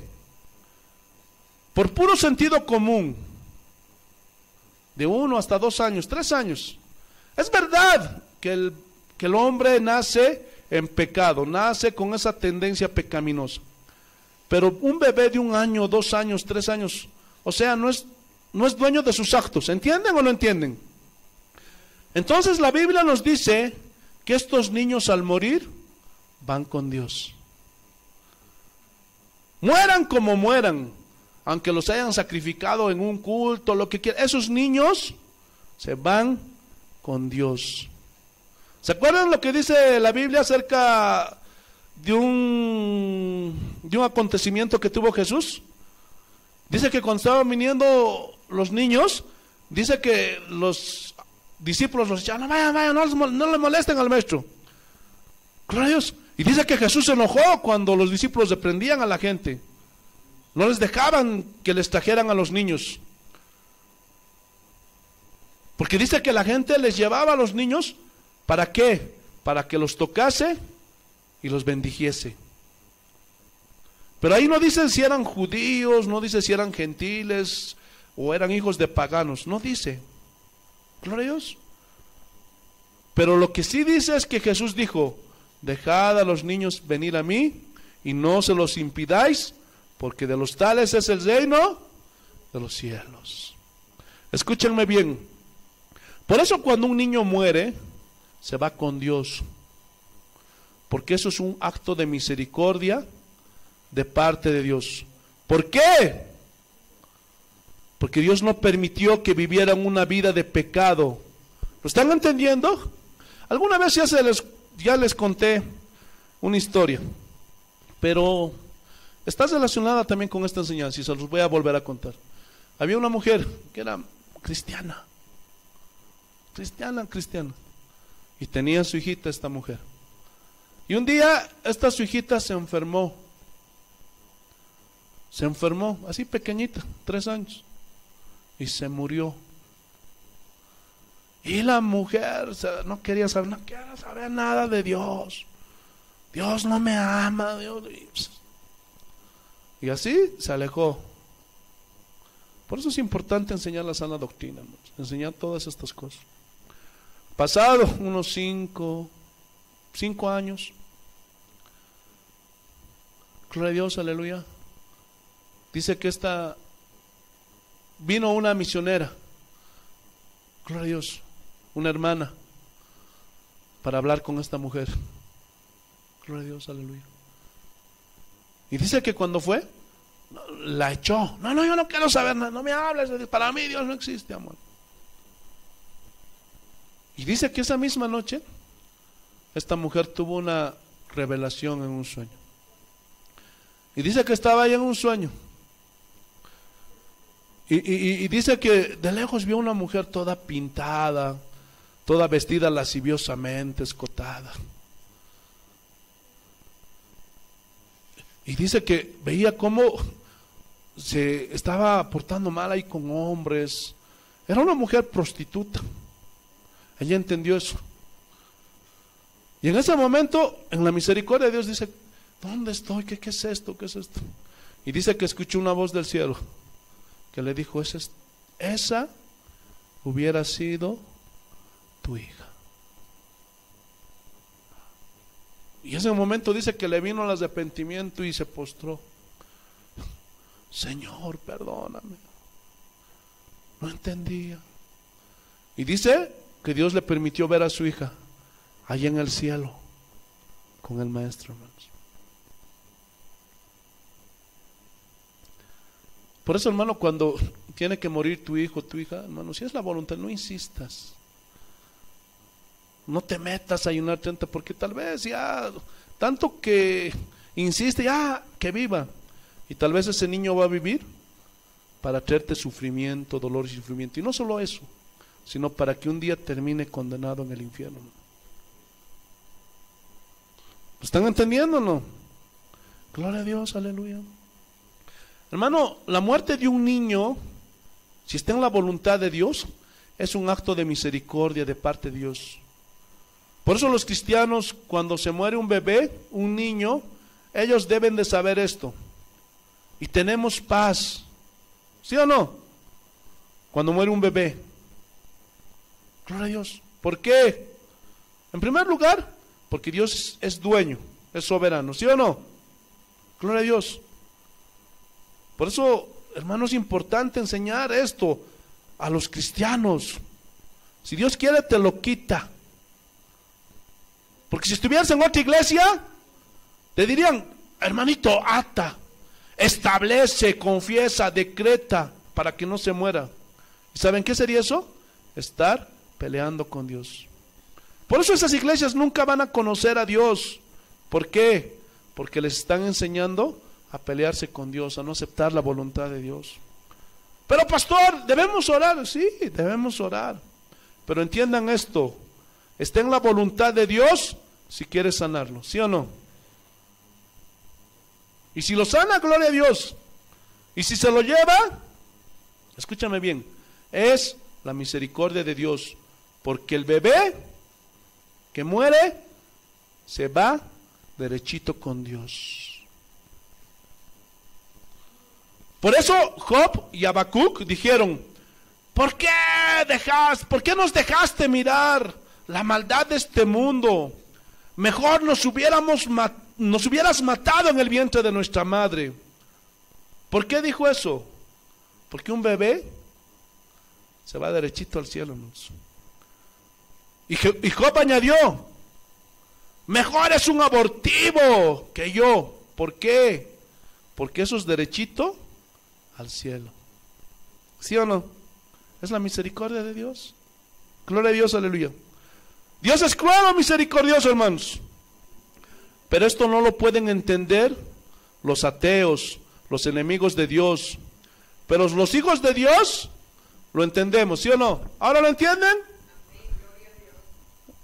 por puro sentido común, de 1 hasta 2 años, 3 años, es verdad que el hombre nace en pecado, nace con esa tendencia pecaminosa. Pero un bebé de 1 año, 2 años, 3 años, o sea, no es dueño de sus actos. ¿Entienden o no entienden? Entonces la Biblia nos dice que estos niños al morir van con Dios. Mueran como mueran, aunque los hayan sacrificado en un culto, lo que quieran, esos niños se van con Dios. ¿Se acuerdan lo que dice la Biblia acerca de un acontecimiento que tuvo Jesús? Dice que cuando estaban viniendo los niños, dice que los discípulos los decían, no vayan, no le molesten al maestro. Gloria a Dios. Y dice que Jesús se enojó cuando los discípulos reprendían a la gente. No les dejaban que les trajeran a los niños. Porque dice que la gente les llevaba a los niños, ¿para qué? Para que los tocase y los bendijese. Pero ahí no dice si eran judíos, no dice si eran gentiles o eran hijos de paganos, no dice. Gloria a Dios. Pero lo que sí dice es que Jesús dijo, dejad a los niños venir a mí y no se los impidáis, porque de los tales es el reino de los cielos. Escúchenme bien. Por eso cuando un niño muere, se va con Dios, porque eso es un acto de misericordia de parte de Dios. ¿Por qué? Porque Dios no permitió que vivieran una vida de pecado. ¿Lo están entendiendo? Alguna vez ya les conté una historia, pero está relacionada también con esta enseñanza y se los voy a volver a contar. Había una mujer que era cristiana, cristiana, y tenía su hijita esta mujer. Y un día esta su hijita se enfermó, así pequeñita, 3 años, y se murió. Y la mujer no quería saber nada de Dios. Dios no me ama, y así se alejó. Por eso es importante enseñar la sana doctrina, hermanos, enseñar todas estas cosas. Pasado unos 5 años, gloria a Dios, aleluya, dice que vino una misionera, gloria a Dios, una hermana, para hablar con esta mujer, gloria a Dios, aleluya. Y dice que cuando fue, la echó. No, yo no quiero saber nada, no me hables, para mí Dios no existe, amor. Y dice que esa misma noche esta mujer tuvo una revelación en un sueño. Y dice que estaba ahí en un sueño. Y dice que de lejos vio una mujer toda pintada, toda vestida lasciviosamente, escotada. Y dice que veía cómo se estaba portando mal ahí con hombres. Era una mujer prostituta. Ella entendió eso. Y en ese momento, en la misericordia de Dios, dice: ¿dónde estoy? ¿Qué es esto? ¿Qué es esto? Y dice que escuchó una voz del cielo que le dijo: esa hubiera sido tu hija. Y en ese momento dice que le vino el arrepentimiento y se postró. Señor, perdóname, no entendía. Y dice que Dios le permitió ver a su hija allá en el cielo con el maestro, hermanos. Por eso, hermano, cuando tiene que morir tu hijo, tu hija, hermano, si es la voluntad, no insistas. No te metas a ayunar tanto, porque tal vez ya, tanto que insiste, ya que viva. Y tal vez ese niño va a vivir para traerte sufrimiento, dolor y sufrimiento. Y no solo eso, sino para que un día termine condenado en el infierno. ¿Lo están entendiendo o no? Gloria a Dios, aleluya. Hermano, la muerte de un niño, si está en la voluntad de Dios, es un acto de misericordia de parte de Dios. Por eso los cristianos, cuando se muere un bebé, un niño, ellos deben de saber esto. Y tenemos paz. ¿Sí o no? Cuando muere un bebé. Gloria a Dios. ¿Por qué? En primer lugar, porque Dios es dueño, es soberano. ¿Sí o no? Gloria a Dios. Por eso, hermano, es importante enseñar esto a los cristianos. Si Dios quiere, te lo quita. Porque si estuvieras en otra iglesia, te dirían: hermanito, ata, establece, confiesa, decreta para que no se muera. ¿Y saben qué sería eso? Estar peleando con Dios. Por eso esas iglesias nunca van a conocer a Dios. ¿Por qué? Porque les están enseñando a pelearse con Dios, a no aceptar la voluntad de Dios. Pero pastor, ¿debemos orar? Sí, debemos orar. Pero entiendan esto: está en la voluntad de Dios si quiere sanarlo, ¿sí o no? Y si lo sana, gloria a Dios. Y si se lo lleva, escúchame bien, es la misericordia de Dios. Porque el bebé que muere se va derechito con Dios. Por eso Job y Habacuc dijeron: ¿por qué nos dejaste mirar la maldad de este mundo? Mejor nos hubieras matado en el vientre de nuestra madre. ¿Por qué dijo eso? Porque un bebé se va derechito al cielo, hermanos. Y Job añadió: mejor es un abortivo que yo. ¿Por qué? Porque eso es derechito al cielo. ¿Sí o no? Es la misericordia de Dios. Gloria a Dios, aleluya. Dios es cruel o misericordioso, hermanos. Pero esto no lo pueden entender los ateos, los enemigos de Dios. Pero los hijos de Dios lo entendemos, ¿sí o no? ¿Ahora lo entienden?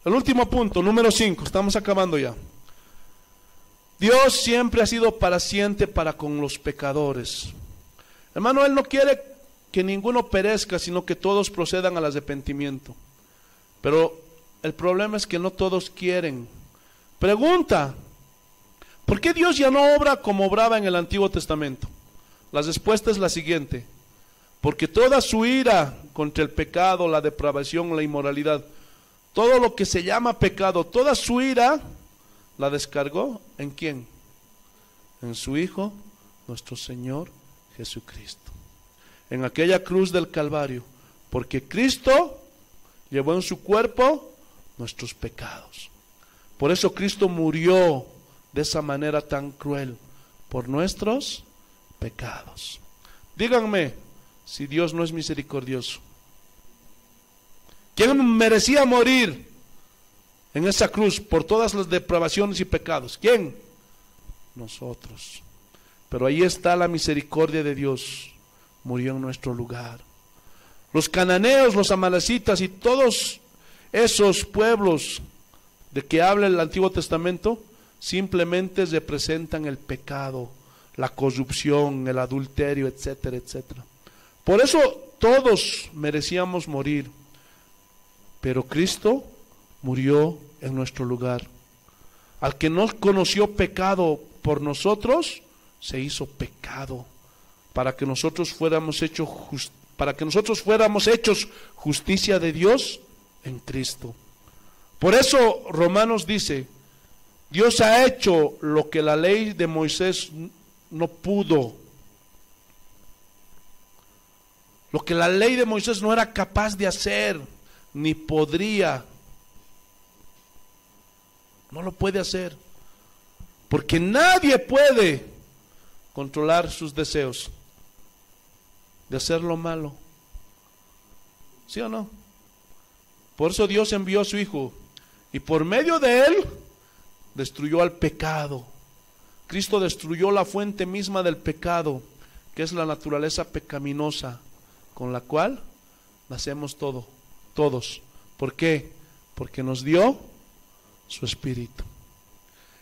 El último punto, número 5, estamos acabando ya. Dios siempre ha sido paciente para con los pecadores. Hermano, Él no quiere que ninguno perezca, sino que todos procedan al arrepentimiento. Pero el problema es que no todos quieren. Pregunta, ¿por qué Dios ya no obra como obraba en el Antiguo Testamento? La respuesta es la siguiente: porque toda su ira contra el pecado, la depravación, la inmoralidad, todo lo que se llama pecado, toda su ira la descargó ¿en quién? En su Hijo, nuestro Señor Jesucristo. En aquella cruz del Calvario, porque Cristo llevó en su cuerpo nuestros pecados. Por eso Cristo murió de esa manera tan cruel, por nuestros pecados. Díganme si Dios no es misericordioso. ¿Quién merecía morir en esa cruz por todas las depravaciones y pecados? ¿Quién? Nosotros. Pero ahí está la misericordia de Dios. Murió en nuestro lugar. Los cananeos, los amalecitas y todos esos pueblos de que habla el Antiguo Testamento simplemente representan el pecado, la corrupción, el adulterio, etcétera, etcétera. Por eso todos merecíamos morir, pero Cristo murió en nuestro lugar. Al que no conoció pecado por nosotros, se hizo pecado para que nosotros fuéramos hechos justicia de Dios en Cristo. Por eso Romanos dice: Dios ha hecho lo que la ley de Moisés no pudo, lo que la ley de Moisés no era capaz de hacer, ni podría. No lo puede hacer, porque nadie puede controlar sus deseos de hacer lo malo. ¿Sí o no? Por eso Dios envió a su Hijo, y por medio de Él destruyó al pecado. Cristo destruyó la fuente misma del pecado, que es la naturaleza pecaminosa, con la cual nacemos todos. ¿Por qué? Porque nos dio su Espíritu.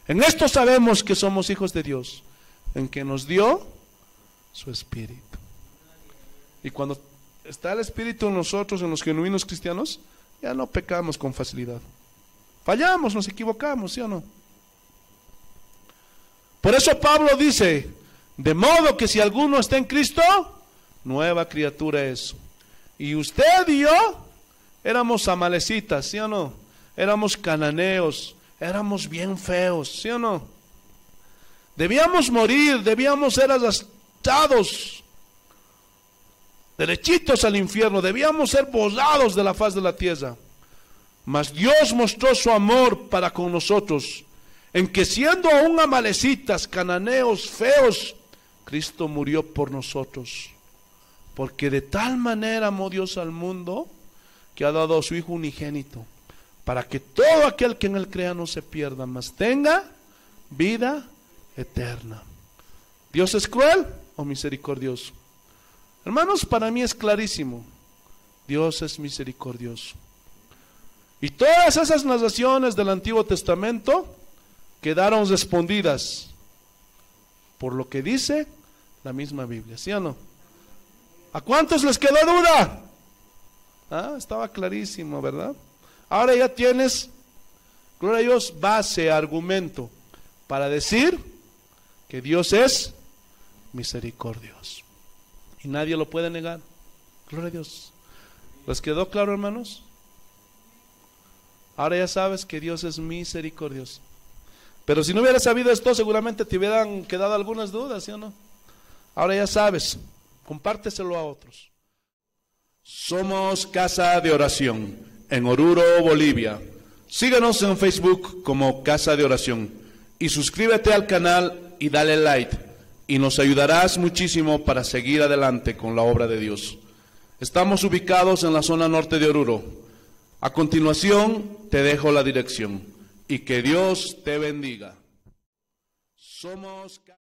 En esto sabemos que somos hijos de Dios, en que nos dio su Espíritu. Y cuando está el Espíritu en nosotros, en los genuinos cristianos, ya no pecamos con facilidad. Fallamos, nos equivocamos, ¿sí o no? Por eso Pablo dice: de modo que si alguno está en Cristo, nueva criatura es. Y usted y yo éramos amalecitas, ¿sí o no? Éramos cananeos, éramos bien feos, ¿sí o no? Debíamos morir, debíamos ser arrastrados derechitos al infierno, debíamos ser borrados de la faz de la tierra. Mas Dios mostró su amor para con nosotros, en que siendo aún amalecitas, cananeos, feos, Cristo murió por nosotros. Porque de tal manera amó Dios al mundo, que ha dado a su Hijo unigénito, para que todo aquel que en Él crea no se pierda, mas tenga vida eterna. ¿Dios es cruel o misericordioso? Hermanos, para mí es clarísimo: Dios es misericordioso. Y todas esas narraciones del Antiguo Testamento quedaron respondidas por lo que dice la misma Biblia, ¿sí o no? ¿A cuántos les quedó duda? Estaba clarísimo, ¿verdad? Ahora ya tienes, gloria a Dios, base, argumento para decir que Dios es misericordioso. Y nadie lo puede negar. Gloria a Dios. ¿Les quedó claro, hermanos? Ahora ya sabes que Dios es misericordioso. Pero si no hubieras sabido esto, seguramente te hubieran quedado algunas dudas, ¿sí o no? Ahora ya sabes, compárteselo a otros. Somos Casa de Oración en Oruro, Bolivia. Síguenos en Facebook como Casa de Oración y suscríbete al canal y dale like, y nos ayudarás muchísimo para seguir adelante con la obra de Dios. Estamos ubicados en la zona norte de Oruro. A continuación te dejo la dirección y que Dios te bendiga. Somos